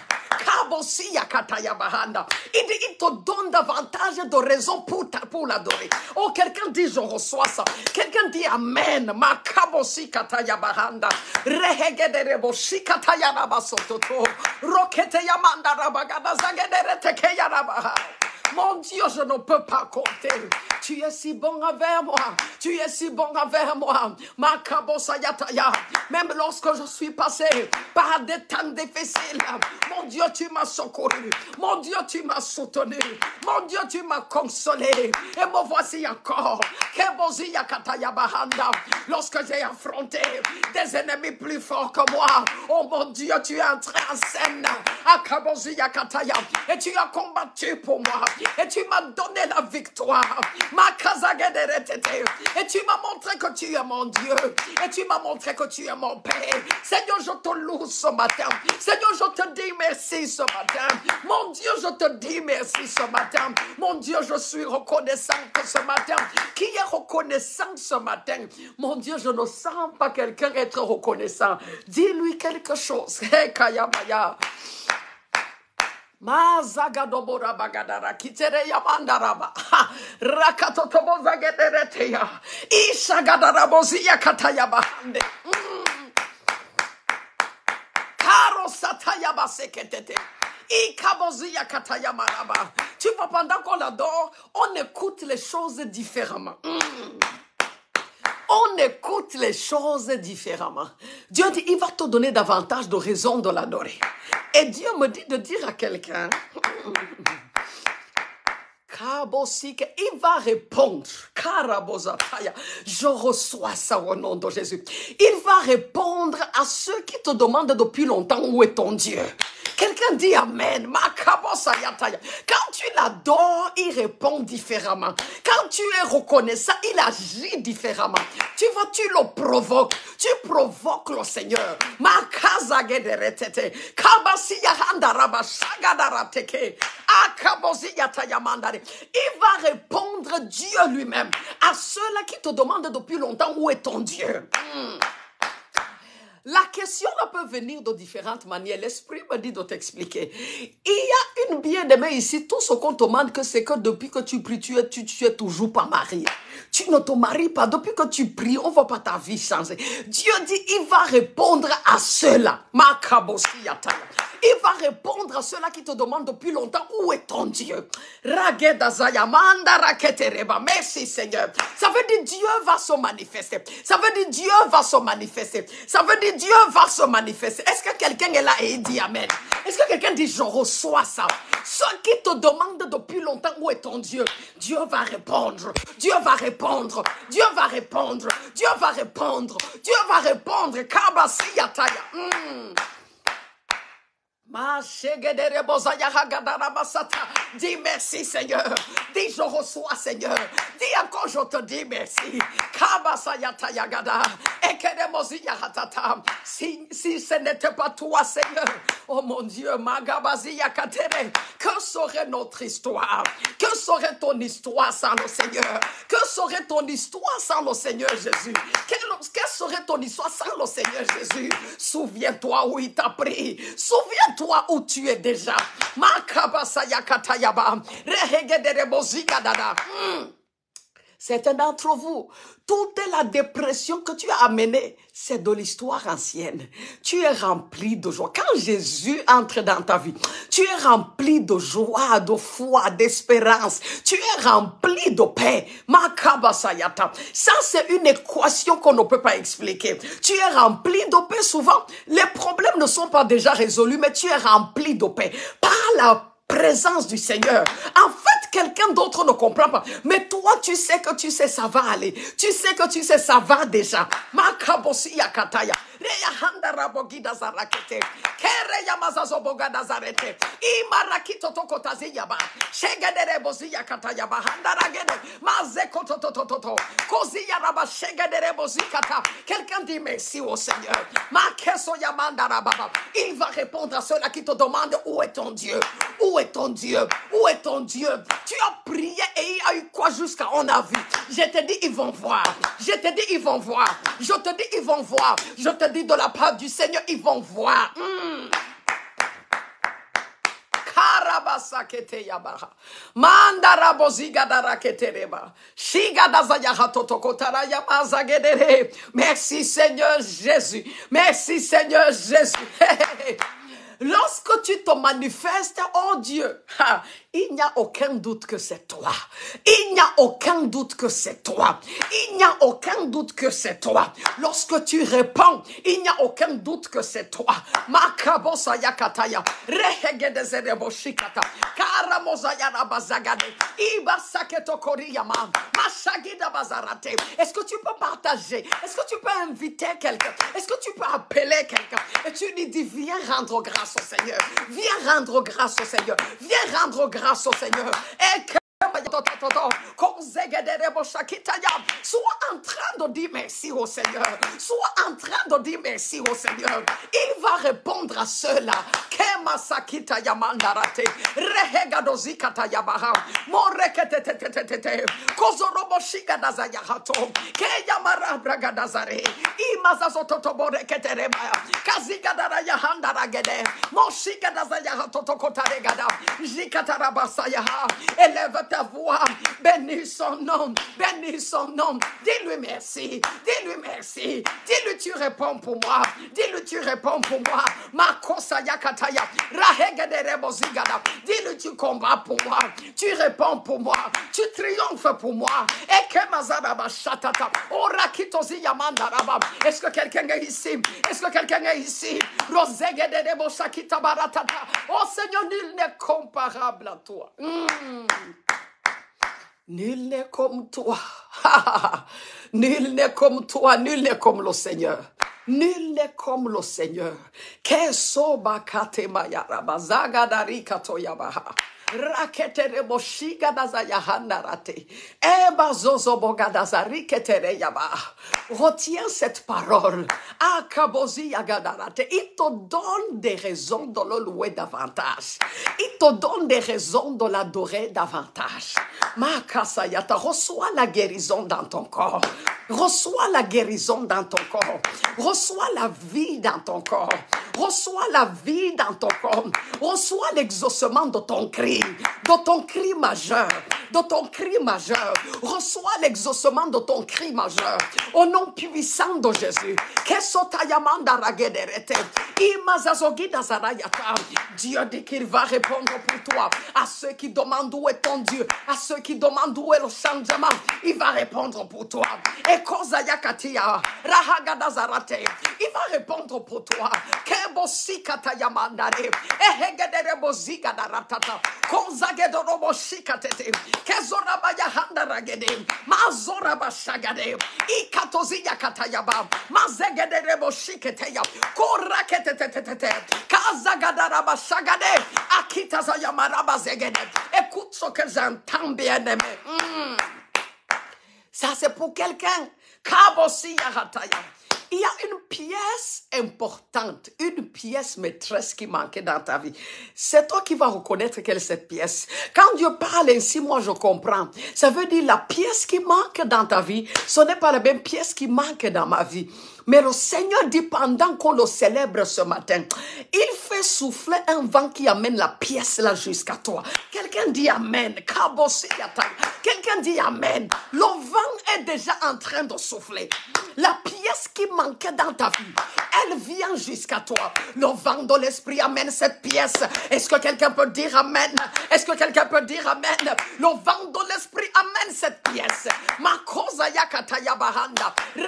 S1: Il dit, il te donne davantage de raisons pour l'adorer. Oh, quelqu'un dit, je reçois ça. Quelqu'un dit, Amen. Makabosi kataya bahanda. Rehegedere boshi kataya rabasototo. Rokete yamanda rabagada zagedere teke yarabaha. Mon Dieu, je ne peux pas compter. Tu es si bon envers moi. Tu es si bon envers moi. Même lorsque je suis passé par des temps difficiles, mon Dieu, tu m'as secouru. Mon Dieu, tu m'as soutenu. Mon Dieu, tu m'as consolé. Et me voici encore. Lorsque j'ai affronté des ennemis plus forts que moi, oh mon Dieu, tu es entré en scène. Et tu as combattu pour moi. Et tu m'as donné la victoire. Et tu m'as montré que tu es mon Dieu. Et tu m'as montré que tu es mon Père. Seigneur, je te loue ce matin. Seigneur, je te dis merci ce matin. Mon Dieu, je te dis merci ce matin. Mon Dieu, je suis reconnaissant ce matin. Qui est reconnaissant ce matin? Mon Dieu, je ne sens pas quelqu'un être reconnaissant. Dis-lui quelque chose. Hey, Kayamaya. Mazagadobora bagadara kitere yamandaraba rakatotobo zagedereteya ishagadaraboziya katayabahande karo satayaba seketete ikaboziya katayamaraba. Tu vois, pendant qu'on adore, on écoute les choses différemment. On écoute les choses différemment. Dieu dit, il va te donner davantage de raisons de l'adorer. Et Dieu me dit de dire à quelqu'un, il va répondre. Je reçois ça au nom de Jésus. Il va répondre à ceux qui te demandent depuis longtemps où est ton Dieu. Quelqu'un dit Amen. Quand tu l'adores, il répond différemment. Quand tu es reconnaissant, il agit différemment. Tu vois, tu le provoques. Tu provoques le Seigneur. Il va répondre Dieu lui-même à ceux-là qui te demandent depuis longtemps où est ton Dieu. La question peut venir de différentes manières. L'Esprit me dit de t'expliquer. Il y a une bien-aimée ici. Tout ce qu'on te demande, c'est que depuis que tu pries, tu es toujours pas marié. Tu ne te maries pas. Depuis que tu pries, on ne voit pas ta vie changer. Dieu dit, il va répondre à ceux-là. Il va répondre à ceux-là qui te demandent depuis longtemps où est ton Dieu. Merci Seigneur. Ça veut dire Dieu va se manifester. Ça veut dire Dieu va se manifester. Ça veut dire Dieu va se manifester. Est-ce que quelqu'un est là et il dit Amen? Est-ce que quelqu'un dit je reçois ça? Ceux qui te demandent depuis longtemps où est ton Dieu, Dieu va répondre. Dieu va répondre. Dieu va répondre. Dieu va répondre. Dieu va répondre. Dis merci Seigneur. Dis je reçois Seigneur. Dis encore je te dis merci. Si ce n'était pas toi Seigneur, oh mon Dieu, que serait notre histoire? Que serait ton histoire sans le Seigneur? Que serait ton histoire sans le Seigneur Jésus? Quelle serait ton histoire sans le Seigneur Jésus? Souviens-toi où il t'a pris. Souviens-toi où tu es déjà. Certains d'entre vous, toute la dépression que tu as amenée, c'est de l'histoire ancienne. Tu es rempli de joie. Quand Jésus entre dans ta vie, tu es rempli de joie, de foi, d'espérance. Tu es rempli de paix. Ça, c'est une équation qu'on ne peut pas expliquer. Tu es rempli de paix. Souvent, les problèmes ne sont pas déjà résolus, mais tu es rempli de paix. Par la présence du Seigneur. En fait, quelqu'un d'autre ne comprend pas. Mais toi, tu sais que tu sais, ça va aller. Tu sais que tu sais, ça va déjà. Makabosi yakataya. Reya handa rabogida zarakete. Kere yamazazo bogada zarete. Imarakito tokotazi yaba. Shegedere bozi yakataya bahanda ragede. Mazeko totototo. Kozi yaraba shegedere bozi kata. Quelqu'un dit merci au Seigneur. Makeso yamanda rababa. Il va répondre à ceux-là qui te demandent où est ton Dieu? Où est ton Dieu? Où est ton Dieu? Tu as prié et il y a eu quoi jusqu'à on a vu? Je te dis, ils vont voir. Je te dis, ils vont voir. Je te dis, ils vont voir. Je te dis de la part du Seigneur, ils vont voir. Karabasakete yabaha. Mandaraboziga daraketereba. Shiga dazayaha totokotara yamazagedere. Merci Seigneur Jésus. Merci Seigneur Jésus. Lorsque tu te manifestes, oh Dieu, il n'y a aucun doute que c'est toi. Il n'y a aucun doute que c'est toi. Il n'y a aucun doute que c'est toi. Lorsque tu réponds, il n'y a aucun doute que c'est toi. Makabosa yakataya, rehegedezerebo shikata, karamozaya rabazagade, ibasaketo koriyama, mashagida bazarate. Est-ce que tu peux partager? Est-ce que tu peux inviter quelqu'un? Est-ce que tu peux appeler quelqu'un? Et tu lui dis, viens rendre grâce au Seigneur. Viens rendre grâce au Seigneur. Viens rendre grâce au Seigneur. Et que sois en train de dire merci au Seigneur. Sois en train de dire merci au Seigneur. Il va répondre à ceux-là. Kemasakita yamandarate. Rehegadozikata yabaha. Moreketetetetete. Kozoroboshiga dazayahato. Keyamara bragadazare. Imazazototoboreketeremaya. Kazigadara yahandaragede. Moshiga dazayahato tokotaregada. Jikatarabasayaha. Élève ta voix, bénis son nom, bénis son nom. Dis-lui merci, dis-lui merci. Dis-lui tu réponds pour moi, dis-lui tu réponds pour moi. Makosaya kataya, rahegede rebozigada. Dis-lui tu combats pour moi, tu réponds pour moi, tu triomphes pour moi. Ekemazaraba shatata, orakitozi yamandaraba. Est-ce que quelqu'un est ici? Est-ce que quelqu'un est ici? Rosegede rebosakita baratata. Oh Seigneur, nul n'est comparable à toi. Nul n'est comme toi. Nul n'est comme toi. Nul n'est comme le Seigneur. Nul n'est comme le Seigneur. Kesoba katema yaraba zagadari katoyabaha. Raketere boshiga dazayahanarate. Eba zozo bogadazari ketere yaba. Retiens cette parole. Akabozi yagadarate. Il te donne des raisons de le louer davantage. Il te donne des raisons de l'adorer davantage. Makasayata, reçois la guérison dans ton corps. Reçois la guérison dans ton corps. Reçois la vie dans ton corps. Reçois la vie dans ton corps. Reçois l'exaucement de ton cri majeur. De ton cri majeur. Reçois l'exaucement de ton cri majeur. Au nom puissant de Jésus. Dieu dit qu'il va répondre pour toi. À ceux qui demandent où est ton Dieu. À ceux qui demandent où est le changement. Il va répondre pour toi. Et il va répondre pour toi. Écoute ce que j'entends, bien-aimé. Ça, c'est pour quelqu'un. Il y a une pièce importante, une pièce maîtresse qui manquait dans ta vie. C'est toi qui vas reconnaître quelle est cette pièce. Quand Dieu parle ainsi, moi je comprends. Ça veut dire la pièce qui manque dans ta vie, ce n'est pas la même pièce qui manque dans ma vie. Mais le Seigneur dit pendant qu'on le célèbre ce matin, il fait souffler un vent qui amène la pièce là jusqu'à toi. Quelqu'un dit Amen. Quelqu'un Quelqu'un dit amen. Le vent est déjà en train de souffler. La pièce qui manquait dans ta vie, elle vient jusqu'à toi. Le vent de l'esprit amène cette pièce. Est-ce que quelqu'un peut dire amen? Est-ce que quelqu'un peut dire amen? Le vent de l'esprit amène cette pièce. Ma causa yakataya bahanda. Le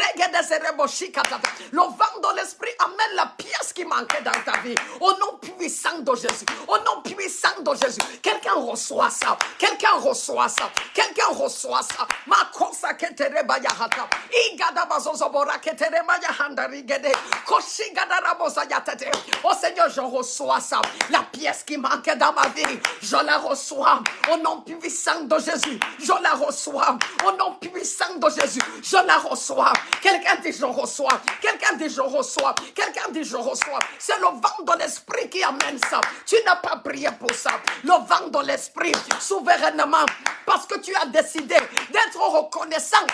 S1: vent de l'esprit amène la pièce qui manquait dans ta vie. Au nom puissant de Jésus. Au nom puissant de Jésus. Quelqu'un reçoit ça. Quelqu'un reçoit ça. Quelqu'un reçoit ça. Ma causa ketereba yahata. Igada bazozobora ketereba yahanda rigede. Koshigada rabosa yatate. Oh Seigneur, je reçois ça. La pièce qui manquait dans ma vie, je la reçois. Au nom puissant de Jésus. Je la reçois. Au nom puissant de Jésus. Je la reçois. Quelqu'un dit je reçois. Quelqu'un dit je reçois. Quelqu'un dit je reçois. C'est le vent de l'esprit qui amène ça. Tu n'as pas prié pour ça. Le vent de l'esprit, souverainement, parce que tu as décidé d'être reconnaissant.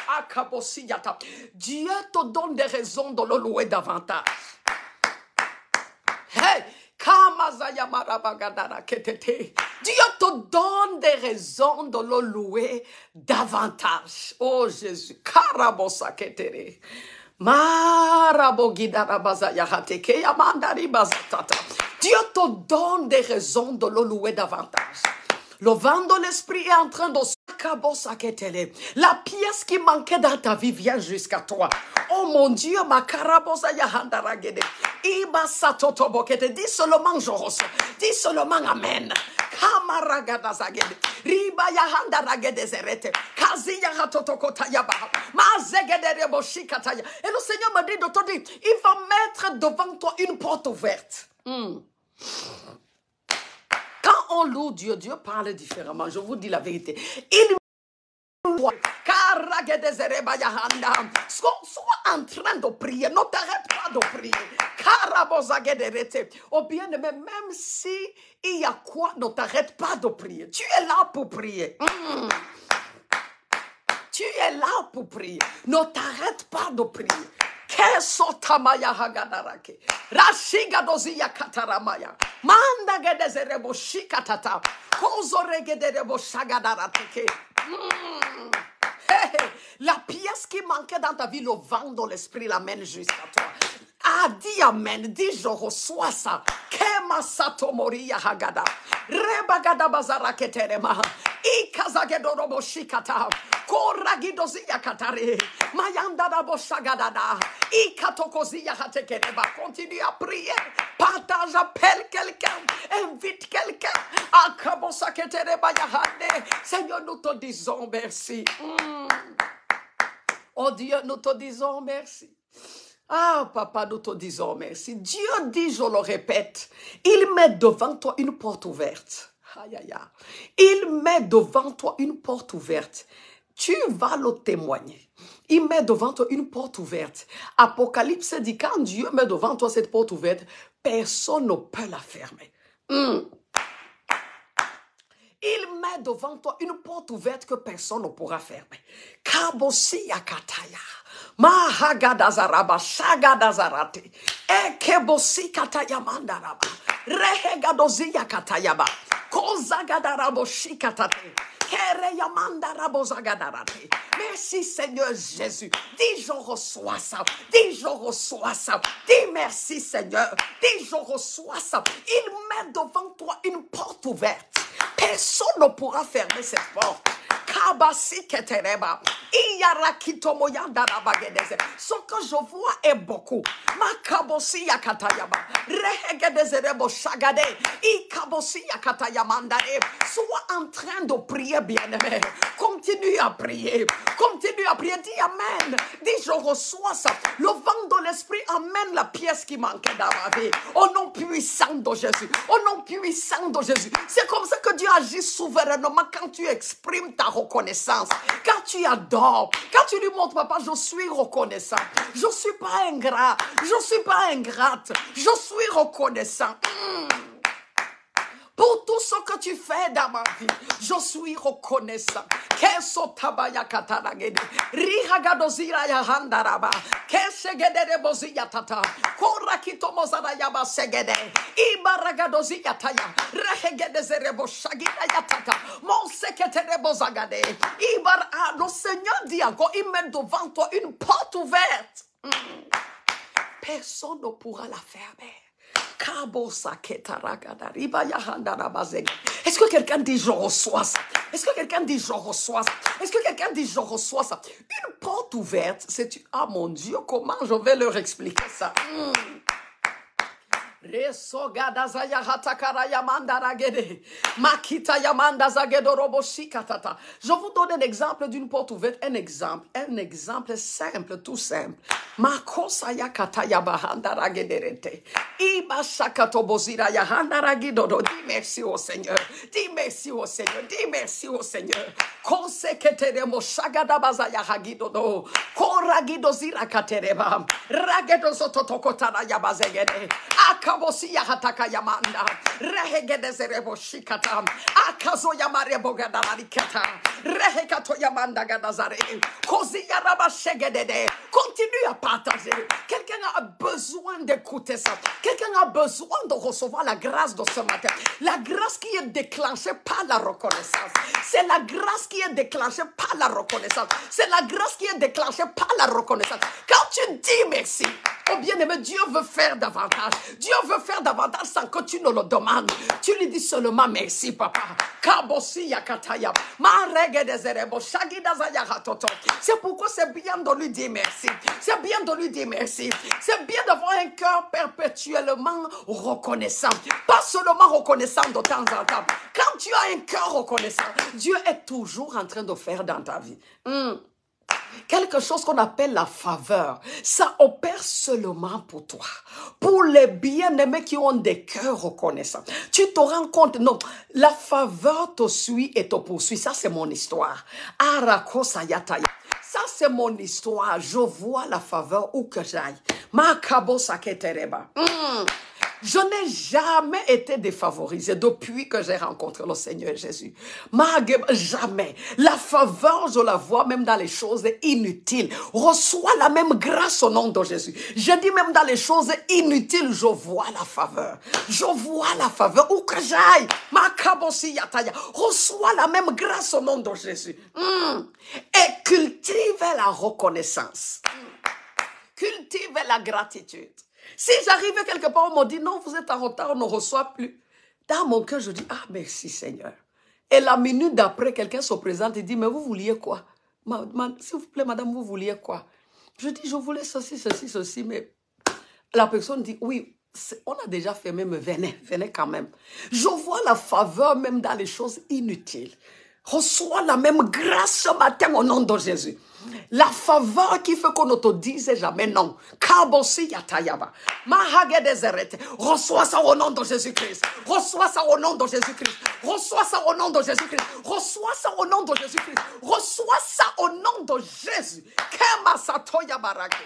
S1: Dieu te donne des raisons de le louer davantage. Hey! Dieu te donne des raisons de le louer davantage. Oh Jésus. Dieu te donne des raisons de le louer davantage. Le vent de l'esprit est en train de la pièce qui manquait dans ta vie vient jusqu'à toi. Oh mon Dieu, ma karabosa yahandaragede. Iba satotobokete. Dis seulement je reçois. Dis seulement amen. Kamaragadazagede. Riba yahandaragede zerete. Kazi yahatotokota yabaha. Mazegede reboshikataya. Et le Seigneur m'a dit de te dire, il va mettre devant toi une porte ouverte. Quand on loue Dieu, Dieu parle différemment. Je vous dis la vérité. Il sois en train de prier. Ne t'arrête pas de prier. Oh bien-aimé, même si il y a quoi, ne t'arrête pas de prier. Tu es là pour prier. Tu es là pour prier. Ne t'arrête pas de prier. Kesotamaya hagadarake. Rashiga doziya kataramaya. Manda gedezerebo shikatata. Kozoregederebo shagadarateke. La pièce qui manquait dans ta vie, le vent de l'esprit l'amène jusqu'à toi. Ah, dis amen, dis je reçois ça. Kema sato moria hagada. Rebagada bazara keterema. Ikazagedorobo shikata. Koragidoziya katare. Mayanda dabo shagadada. Ikatokoziya hatekereba. Continue à prier. Partage, appelle quelqu'un. Invite quelqu'un. Akabosa ketereba yahane. Seigneur, nous te disons merci. Oh Dieu, nous te disons merci. Ah, papa, nous te disons merci. Dieu dit, je le répète, il met devant toi une porte ouverte. Aïe, aïe, aïe. Il met devant toi une porte ouverte. Tu vas le témoigner. Il met devant toi une porte ouverte. Apocalypse dit, quand Dieu met devant toi cette porte ouverte, personne ne peut la fermer. Il met devant toi une porte ouverte que personne ne pourra fermer. Kabosia kataya. Mahagadazaraba shagadazarate. Ekebosi kataya mandaraba. Rehegadozia katayaba. Kozagadarabo shikatate. Merci Seigneur Jésus. Dis je reçois ça. Dis je reçois ça. Dis merci Seigneur. Dis je reçois ça. Il met devant toi une porte ouverte. Personne ne pourra fermer cette porte. Kabasi ketereba. Iyarakito moyandaraba gedeze. Ce que je vois est beaucoup. Makabosi yakatayaba. Rehegedezerebo shagade. Ikabosi yakatayamandare. Sois en train de prier, bien-aimé. Continue à prier. Continue à prier. Dis amen. Dis je reçois ça. Le vent de l'esprit amène la pièce qui manquait dans ma vie. Au nom puissant de Jésus. Au nom puissant de Jésus. C'est comme ça que Dieu agit souverainement quand tu exprimes ta reconnaissance. Quand tu adores. Quand tu lui montres, papa, je suis reconnaissant. Je ne suis pas ingrat. Je ne suis pas ingrate. Je suis reconnaissant. Pour tout ce que tu fais dans ma vie, je suis reconnaissant. Keso tabaya kataragede. Rihagadozira ya handaraba. Kesegede de bozia tata. Korakito mozara yaba segede. Ibaragadozi yataya. Rehegede zerebo shagida yatata. Mon sekete bozagade. Ibar, le Seigneur dit encore, il met devant toi une porte ouverte. Personne ne pourra la fermer. Est-ce que quelqu'un dit je reçois ça? Est-ce que quelqu'un dit je reçois ça? Est-ce que quelqu'un dit je reçois ça? Une porte ouverte, c'est ah mon Dieu, comment je vais leur expliquer ça? Je vous donne un exemple d'une porte ouverte, un exemple simple, tout simple. Dis merci au Seigneur, dis merci au Seigneur, dis merci au Seigneur. Akabosi ya hataka yamanda rehegede zerebo shikata akazo yamare bogada larikata rehekato yamanda gadazare kozi yaraba shegede. Continue à partager. Quelqu'un a besoin d'écouter ça. Quelqu'un a besoin de recevoir la grâce de ce matin. La grâce qui est déclenchée par la reconnaissance. C'est la grâce qui est déclenchée par la reconnaissance. C'est la grâce qui est déclenchée par la reconnaissance. Quand tu dis merci, oh bien-aimé, Dieu veut faire davantage. Dieu veut faire davantage sans que tu ne le demandes. Tu lui dis seulement merci, papa. C'est pourquoi c'est bien de lui dire merci. C'est bien de lui dire merci. C'est bien d'avoir un cœur perpétuellement reconnaissant. Pas seulement reconnaissant de temps en temps. Quand tu as un cœur reconnaissant, Dieu est toujours en train de faire dans ta vie. Quelque chose qu'on appelle la faveur, ça opère seulement pour toi, pour les bien-aimés qui ont des cœurs reconnaissants. Tu te rends compte, non, la faveur te suit et te poursuit. Ça, c'est mon histoire. Arakosayataya. Ça, c'est mon histoire. Je vois la faveur où que j'aille. Makabosaketereba. Je n'ai jamais été défavorisée depuis que j'ai rencontré le Seigneur Jésus. Jamais. La faveur, je la vois même dans les choses inutiles. Reçois la même grâce au nom de Jésus. Je dis même dans les choses inutiles, je vois la faveur. Je vois la faveur où que j'aille. Reçois la même grâce au nom de Jésus. Et cultive la reconnaissance. Cultive la gratitude. Si j'arrive quelque part, on me dit, non, vous êtes en retard, on ne reçoit plus. Dans mon cœur, je dis, ah, merci Seigneur. Et la minute d'après, quelqu'un se présente et dit, mais vous vouliez quoi? S'il vous plaît, madame, vous vouliez quoi? Je dis, je voulais ceci, mais la personne dit, oui, on a déjà fait, mais venez quand même. Je vois la faveur même dans les choses inutiles. Reçois la même grâce ce matin au nom de Jésus. La faveur qui fait qu'on ne te dise jamais non. Kabosi yatayaba. Mahage dezerete. Reçois ça au nom de Jésus-Christ. Reçois ça au nom de Jésus-Christ. Reçois ça au nom de Jésus-Christ. Reçois ça au nom de Jésus-Christ. Reçois ça au nom de Jésus. Kema satoya barake.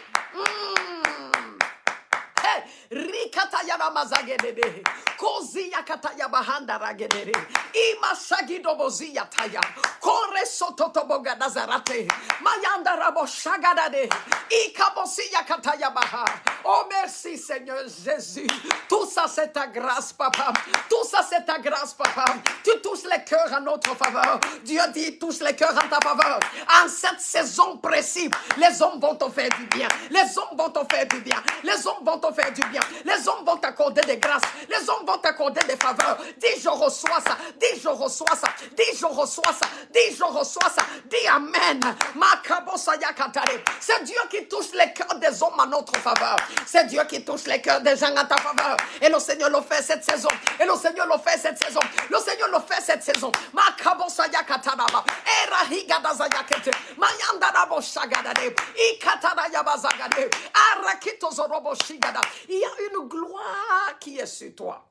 S1: Rikatayana mazagedede. Kozia kataya bahanda ragedede. Ima shagido bozia taya. Kore sototoboga nazarate. Mayanda rabo shagadade. Ikabosia kataya baha. Oh merci Seigneur Jésus. Tout ça c'est ta grâce papa. Tout ça c'est ta grâce papa. Tu touches les cœurs en notre faveur. Dieu dit touche les cœurs en ta faveur. En cette saison précise, les hommes vont te faire du bien. Les hommes vont te faire du bien. Les hommes vont te faire du bien. Les hommes vont t'accorder des grâces. Les hommes vont t'accorder des faveurs. Dis je reçois ça. Dis je reçois ça. Dis je reçois ça. Dis je reçois ça. Dis amen. C'est Dieu qui touche les cœurs des hommes à notre faveur. C'est Dieu qui touche les cœurs des gens à ta faveur. Et le Seigneur le fait cette saison. Et le Seigneur le fait cette saison. Le Seigneur le fait cette saison. Il y a une gloire qui est sur toi.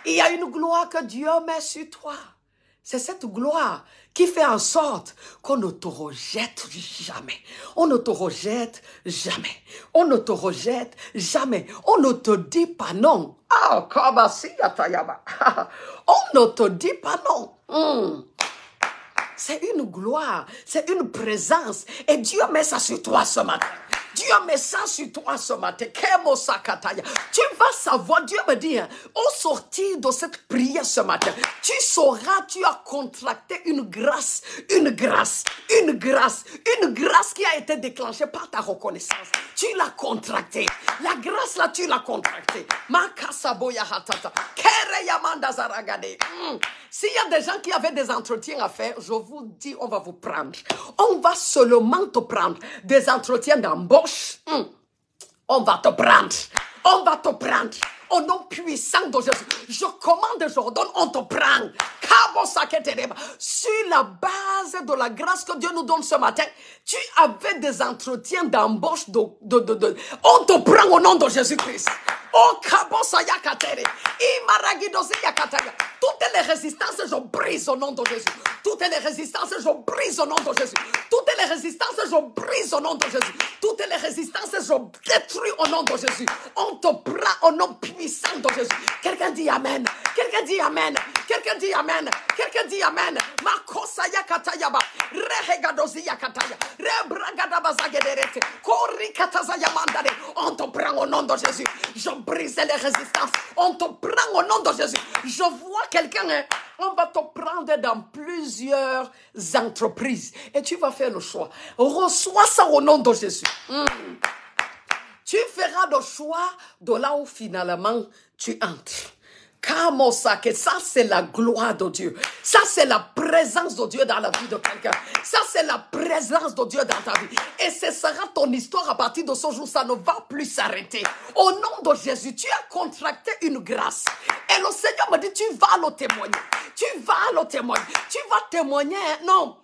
S1: Il y a une gloire que Dieu met sur toi. C'est cette gloire qui fait en sorte qu'on ne te rejette jamais. On ne te rejette jamais. On ne te rejette jamais. On ne te dit pas non. Ah, on ne te dit pas non. C'est une gloire, c'est une présence. Et Dieu met ça sur toi ce matin. Dieu met ça sur toi ce matin. Tu vas savoir, Dieu me dit, au sortir de cette prière ce matin, tu sauras, tu as contracté une grâce qui a été déclenchée par ta reconnaissance. Tu l'as contractée. La grâce là, tu l'as contractée. S'il y a des gens qui avaient des entretiens à faire, je vous dis, on va vous prendre. On va seulement te prendre. Des entretiens d'embauche. On va te prendre. On va te prendre. Au nom puissant de Jésus. Je commande et j'ordonne, on te prend. Sur la base de la grâce que Dieu nous donne ce matin, tu avais des entretiens d'embauche. On te prend au nom de Jésus-Christ. Oh, toutes les résistances, je brise au nom de Jésus. Toutes les résistances, je brise au nom de Jésus. Toutes les résistances, je brise au nom de Jésus. Toutes les résistances, je détruis au nom de Jésus. On te prend au nom puissant de Jésus. Quelqu'un dit Amen. Quelqu'un dit Amen. Quelqu'un dit Amen. Quelqu'un dit Amen. Makosaya katayaba. Rehegadosia kataya. Rebragadabazagederete. Kori katazaya mandare. On te prend au nom de Jésus. Je brise les résistances. On te prend au nom de Jésus. Je vois quelqu'un, on va te prendre dans plusieurs entreprises. Et tu vas faire le choix. Reçois ça au nom de Jésus. Tu feras le choix de là où finalement tu entres. Ça, c'est la gloire de Dieu. Ça, c'est la présence de Dieu dans la vie de quelqu'un. Ça, c'est la présence de Dieu dans ta vie. Et ce sera ton histoire à partir de ce jour. Ça ne va plus s'arrêter. Au nom de Jésus, tu as contracté une grâce. Et le Seigneur me dit, tu vas le témoigner. Tu vas le témoigner. Tu vas témoigner. Non.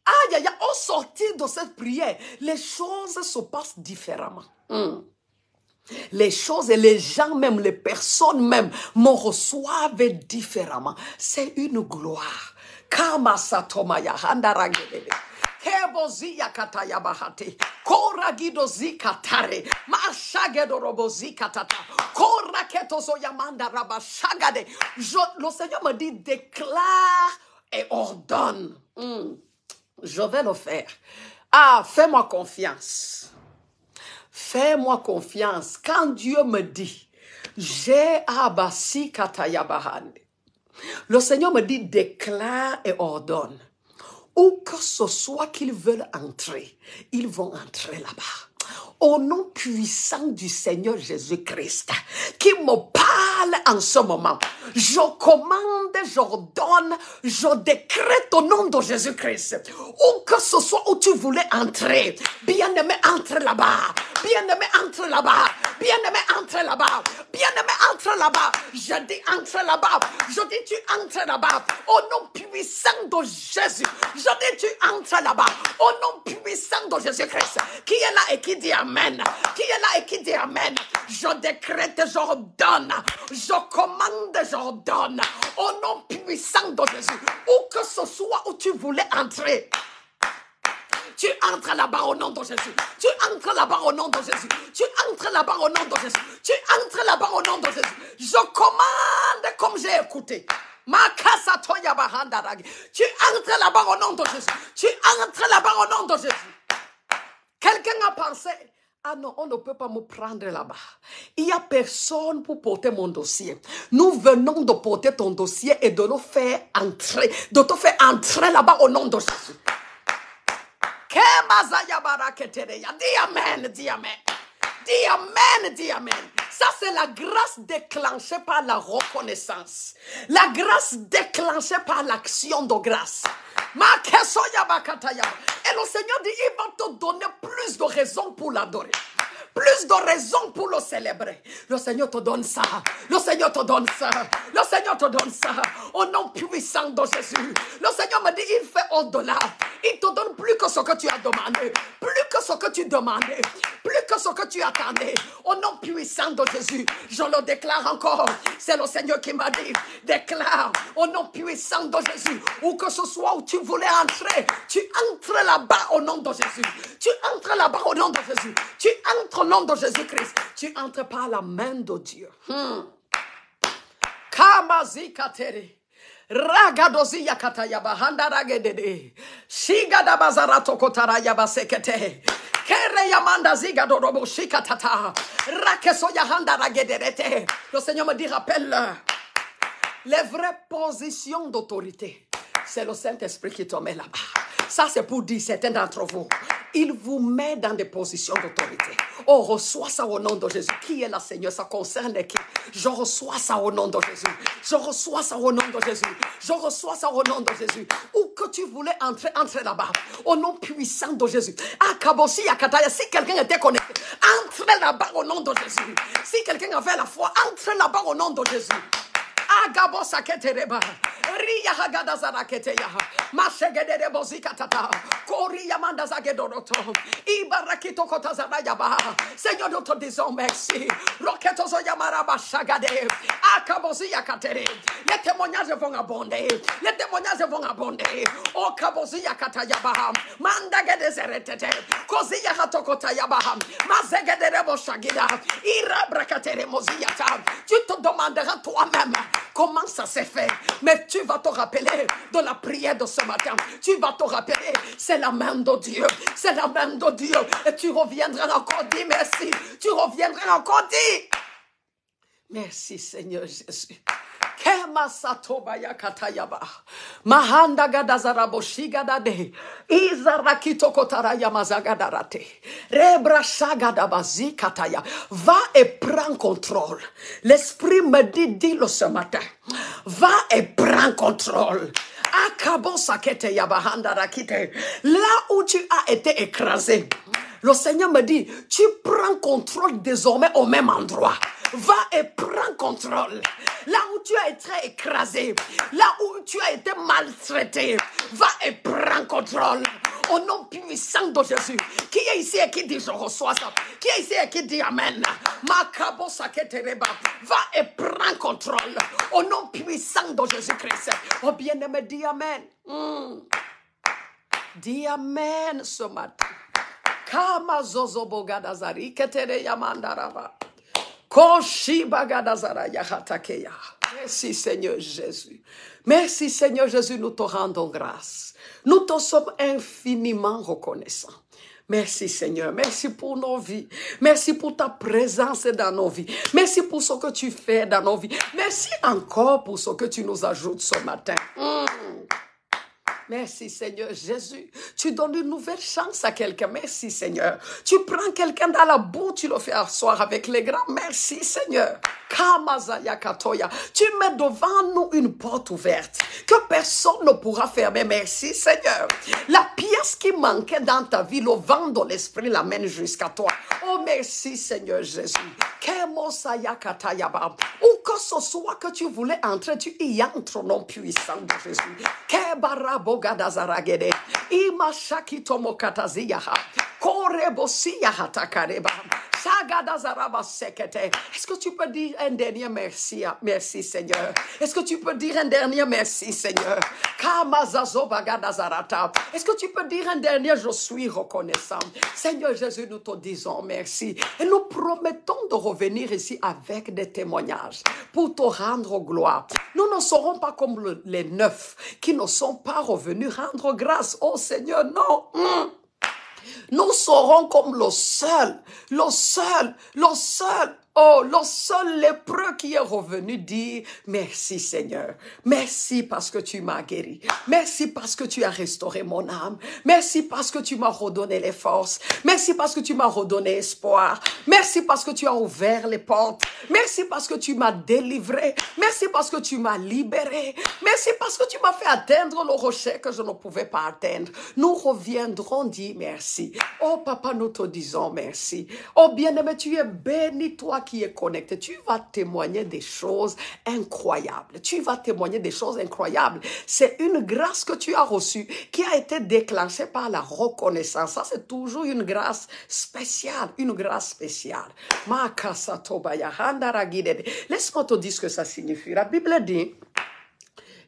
S1: Aïe, aïe, au sortir de cette prière, les choses se passent différemment. Les choses et les gens même, les personnes même me reçoivent différemment. C'est une gloire. Kama satomaya handaragele. Kebozia kataya bahate. Koragido zikatare. Mashagedo robozi katata. Koraketo zoyamanda rabashagade. Le Seigneur me dit, déclare et ordonne. Je vais le faire. Ah, fais-moi confiance. Fais-moi confiance. Quand Dieu me dit, j'ai abassi katayabahande. Le Seigneur me dit, déclare et ordonne. Où que ce soit qu'ils veulent entrer, ils vont entrer là-bas. Au nom puissant du Seigneur Jésus-Christ, qui me parle en ce moment, je commande, j'ordonne, je décrète au nom de Jésus-Christ. Où que ce soit où tu voulais entrer, bien-aimé, entre là-bas. Bien-aimé, entre là-bas. Bien-aimé, entre là-bas. Bien-aimé, entre là-bas. Je dis entre là-bas. Je dis tu entres là-bas. Au nom puissant de Jésus. Je dis tu entres là-bas. Au nom puissant de Jésus-Christ. Qui est là et qui dit Amen? Qui est là et qui dit Amen? Je décrète, j'ordonne. Je commande, j'ordonne. Au nom puissant de Jésus. Où que ce soit où tu voulais entrer. Tu entres là-bas au nom de Jésus. Tu entres là-bas au nom de Jésus. Tu entres là-bas au nom de Jésus. Tu entres là-bas au nom de Jésus. Je commande comme j'ai écouté. Tu entres là-bas au nom de Jésus. Tu entres là-bas au nom de Jésus. Quelqu'un a pensé, ah non, on ne peut pas me prendre là-bas. Il n'y a personne pour porter mon dossier. Nous venons de porter ton dossier et de nous faire entrer, de te faire entrer là-bas au nom de Jésus. Dis Amen, dis Amen. Dis Amen, dis Amen. Ça, c'est la grâce déclenchée par la reconnaissance. La grâce déclenchée par l'action de grâce. Et le Seigneur dit, il va te donner plus de raisons pour l'adorer. Plus de raisons pour le célébrer. Le Seigneur te donne ça. Le Seigneur te donne ça. Le Seigneur te donne ça. Au nom puissant de Jésus. Le Seigneur me dit, il fait au-delà. Il te donne plus que ce que tu as demandé. Plus que ce que tu demandais. Plus que ce que tu attendais. Au nom puissant de Jésus. Je le déclare encore. C'est le Seigneur qui m'a dit, déclare au nom puissant de Jésus. Où que ce soit où tu voulais entrer. Tu entres là-bas au nom de Jésus. Tu entres là-bas au nom de Jésus. Tu entres au nom de Jésus-Christ. Tu entres par la main de Dieu. Ragadozi yakata yaba handa ragedede. Shigada bazarato kotara yaba sekete. Kere yamanda ziga dorobo shikatata. Rakeso yahanda ragedete. Le Seigneur me dit, rappelle-leur. Les vraies positions d'autorité, c'est le Saint-Esprit qui te met là-bas. Ça, c'est pour dire certains d'entre vous. Il vous met dans des positions d'autorité. On reçoit ça au nom de Jésus. Qui est la Seigneur? Ça concerne qui? Je reçois ça au nom de Jésus. Je reçois ça au nom de Jésus. Je reçois ça au nom de Jésus. Où que tu voulais entrer, entre là-bas. Au nom puissant de Jésus. Akabosi Akataya, si quelqu'un était connecté, entre là-bas au nom de Jésus. Si quelqu'un avait la foi, entre là-bas au nom de Jésus. Agabo saketereba. Ria hagada zaraketeya. Mashegede de bozikatata. Koria manda zagedoroto. Ibarakito kotazarayaba. Seigneur, nous te disons merci. Roketozo yamaraba shagade. Akabozi yakatere. Les témoignages vont abonder. Les témoignages vont abonder. O kabozi yakatayaba. Mandagede zeretete. Kozi yahatokotayaba. Mazegede de boshagida. Irabrakatere moziyata. Tu te demanderas toi-même comment ça s'est fait. Mais tu vas te rappeler de la prière de ce matin. Tu vas te rappeler, c'est la main de Dieu. C'est la main de Dieu. Et tu reviendras encore dire merci. Tu reviendras encore dire merci Seigneur Jésus. Kema satobaya katayaba. Mahanda gadazarabo shigadade. Izarakito kotaraya mazagadarate. Rebra shagadabazi kataya. Va et prends contrôle. L'esprit me dit le ce matin. Va et prends contrôle. Akabo sakete yabahanda rakite. Là où tu as été écrasé. Le Seigneur me dit, tu prends contrôle désormais au même endroit. Va et prends contrôle. Là où tu as été écrasé, là où tu as été maltraité, va et prends contrôle. Au nom puissant de Jésus. Qui est ici et qui dit je reçois ça? Qui est ici et qui dit amen? Makabo saketereba. Va et prends contrôle. Au nom puissant de Jésus-Christ. Oh bien-aimé, dis amen. Dis amen ce matin. Kama zozo bogadazari ketere yamandaraba. Koshi bagadazara yahatakeya. Merci Seigneur Jésus. Merci Seigneur Jésus, nous te rendons grâce. Nous te sommes infiniment reconnaissants. Merci Seigneur, merci pour nos vies. Merci pour ta présence dans nos vies. Merci pour ce que tu fais dans nos vies. Merci encore pour ce que tu nous ajoutes ce matin. Merci Seigneur Jésus. Tu donnes une nouvelle chance à quelqu'un. Merci Seigneur. Tu prends quelqu'un dans la boue, tu le fais asseoir avec les grands. Merci Seigneur. Kamazaya Katoya. Tu mets devant nous une porte ouverte que personne ne pourra fermer. Merci Seigneur. La pièce qui manquait dans ta vie, le vent de l'esprit l'amène jusqu'à toi. Oh merci Seigneur Jésus. Kemosaya Katayaba. Où que ce soit que tu voulais entrer, tu y entres au nom puissant de Jésus. Kebarabo Gadazaragede. Ima Shakitomo Kataziyaha. Korebosia Hatakareba. Est-ce que tu peux dire un dernier merci, merci Seigneur? Est-ce que tu peux dire un dernier merci Seigneur? Est-ce que tu peux dire un dernier je suis reconnaissant? Seigneur Jésus, nous te disons merci et nous promettons de revenir ici avec des témoignages pour te rendre gloire. Nous ne serons pas comme les neufs qui ne sont pas revenus rendre grâce au Seigneur, non. Nous serons comme le seul lépreux qui est revenu dire merci Seigneur. Merci parce que tu m'as guéri. Merci parce que tu as restauré mon âme. Merci parce que tu m'as redonné les forces. Merci parce que tu m'as redonné espoir. Merci parce que tu as ouvert les portes. Merci parce que tu m'as délivré. Merci parce que tu m'as libéré. Merci parce que tu m'as fait atteindre le rocher que je ne pouvais pas atteindre. Nous reviendrons dire merci. Oh papa, nous te disons merci. Oh bien-aimé, tu es béni, toi qui es connecté. Tu vas témoigner des choses incroyables. Tu vas témoigner des choses incroyables. C'est une grâce que tu as reçue qui a été déclenchée par la reconnaissance. Ça, c'est toujours une grâce spéciale. Une grâce spéciale. Laisse-moi te dire ce que ça signifie. La Bible dit,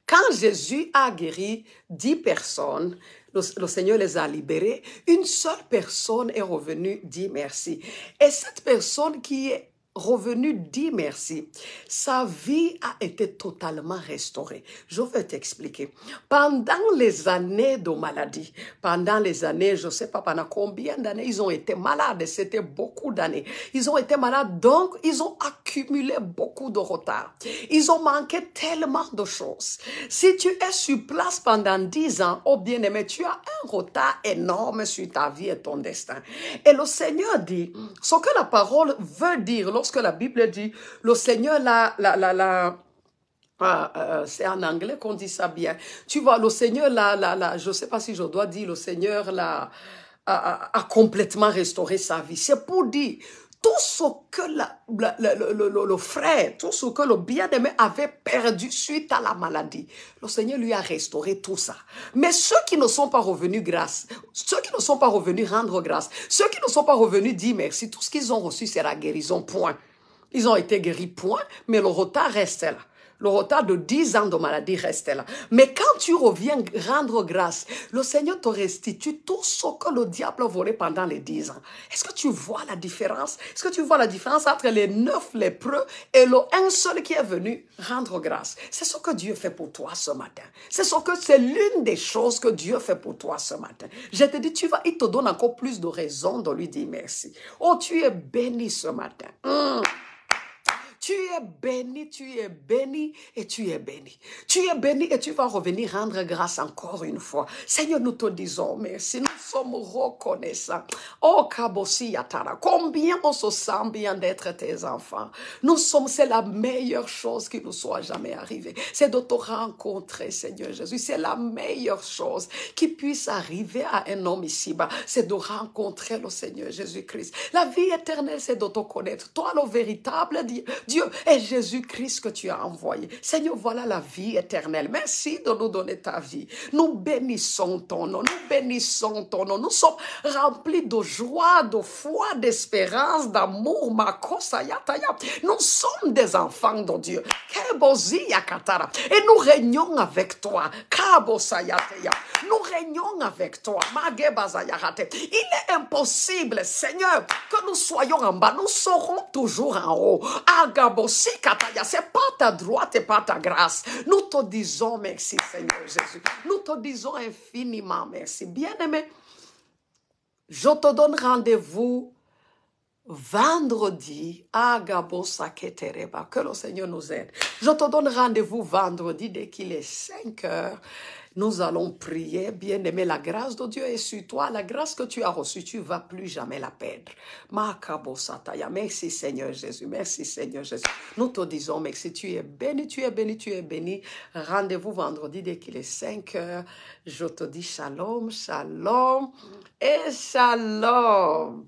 S1: quand Jésus a guéri 10 personnes, le Seigneur les a libérés, une seule personne est revenue dire merci. Et cette personne qui est revenu dit merci. Sa vie a été totalement restaurée. Je vais t'expliquer. Pendant les années de maladie, pendant les années, je ne sais pas pendant combien d'années, ils ont été malades. C'était beaucoup d'années. Ils ont été malades, donc ils ont accumulé beaucoup de retard. Ils ont manqué tellement de choses. Si tu es sur place pendant 10 ans, oh bien-aimé, tu as un retard énorme sur ta vie et ton destin. Et le Seigneur dit, ce que la parole veut dire, lorsque la Bible dit, le Seigneur c'est en anglais qu'on dit ça bien. Tu vois, le Seigneur je ne sais pas si je dois dire, le Seigneur a complètement restauré sa vie. C'est pour dire, tout ce que le frère, tout ce que le bien-aimé avait perdu suite à la maladie, le Seigneur lui a restauré tout ça. Mais ceux qui ne sont pas revenus grâce, ceux qui ne sont pas revenus rendre grâce, ceux qui ne sont pas revenus dire merci, tout ce qu'ils ont reçu, c'est la guérison, point. Ils ont été guéris, point, mais le retard reste là. Le retard de 10 ans de maladie reste là. Mais quand tu reviens rendre grâce, le Seigneur te restitue tout ce que le diable a volé pendant les 10 ans. Est-ce que tu vois la différence? Est-ce que tu vois la différence entre les 9 lépreux et le un seul qui est venu rendre grâce? C'est ce que Dieu fait pour toi ce matin. C'est l'une des choses que Dieu fait pour toi ce matin. Je te dis, il te donne encore plus de raisons de lui dire merci. Oh, tu es béni ce matin. Tu es béni et tu es béni. Tu es béni et tu vas revenir rendre grâce encore une fois. Seigneur, nous te disons merci. Nous sommes reconnaissants. Oh, Kabosi Yatara, combien on se sent bien d'être tes enfants. C'est la meilleure chose qui nous soit jamais arrivée. C'est de te rencontrer, Seigneur Jésus. C'est la meilleure chose qui puisse arriver à un homme ici-bas. C'est de rencontrer le Seigneur Jésus-Christ. La vie éternelle, c'est de te connaître. Toi, le véritable Dieu est Jésus-Christ que tu as envoyé. Seigneur, voilà la vie éternelle. Merci de nous donner ta vie. Nous bénissons ton nom. Nous bénissons ton nom. Nous sommes remplis de joie, de foi, d'espérance, d'amour. Nous sommes des enfants de Dieu. Et nous régnons avec toi. Nous régnons avec toi. Il est impossible, Seigneur, que nous soyons en bas. Nous serons toujours en haut. C'est pas ta droite et pas ta grâce. Nous te disons merci, Seigneur Jésus. Nous te disons infiniment merci. Bien-aimé, je te donne rendez-vous vendredi. Que le Seigneur nous aide. Je te donne rendez-vous vendredi dès qu'il est 5 heures. Nous allons prier, bien-aimé, la grâce de Dieu est sur toi. La grâce que tu as reçue, tu ne vas plus jamais la perdre. Merci Seigneur Jésus, merci Seigneur Jésus. Nous te disons merci, tu es béni, tu es béni, tu es béni. Rendez-vous vendredi dès qu'il est 5 heures. Je te dis shalom, shalom et shalom.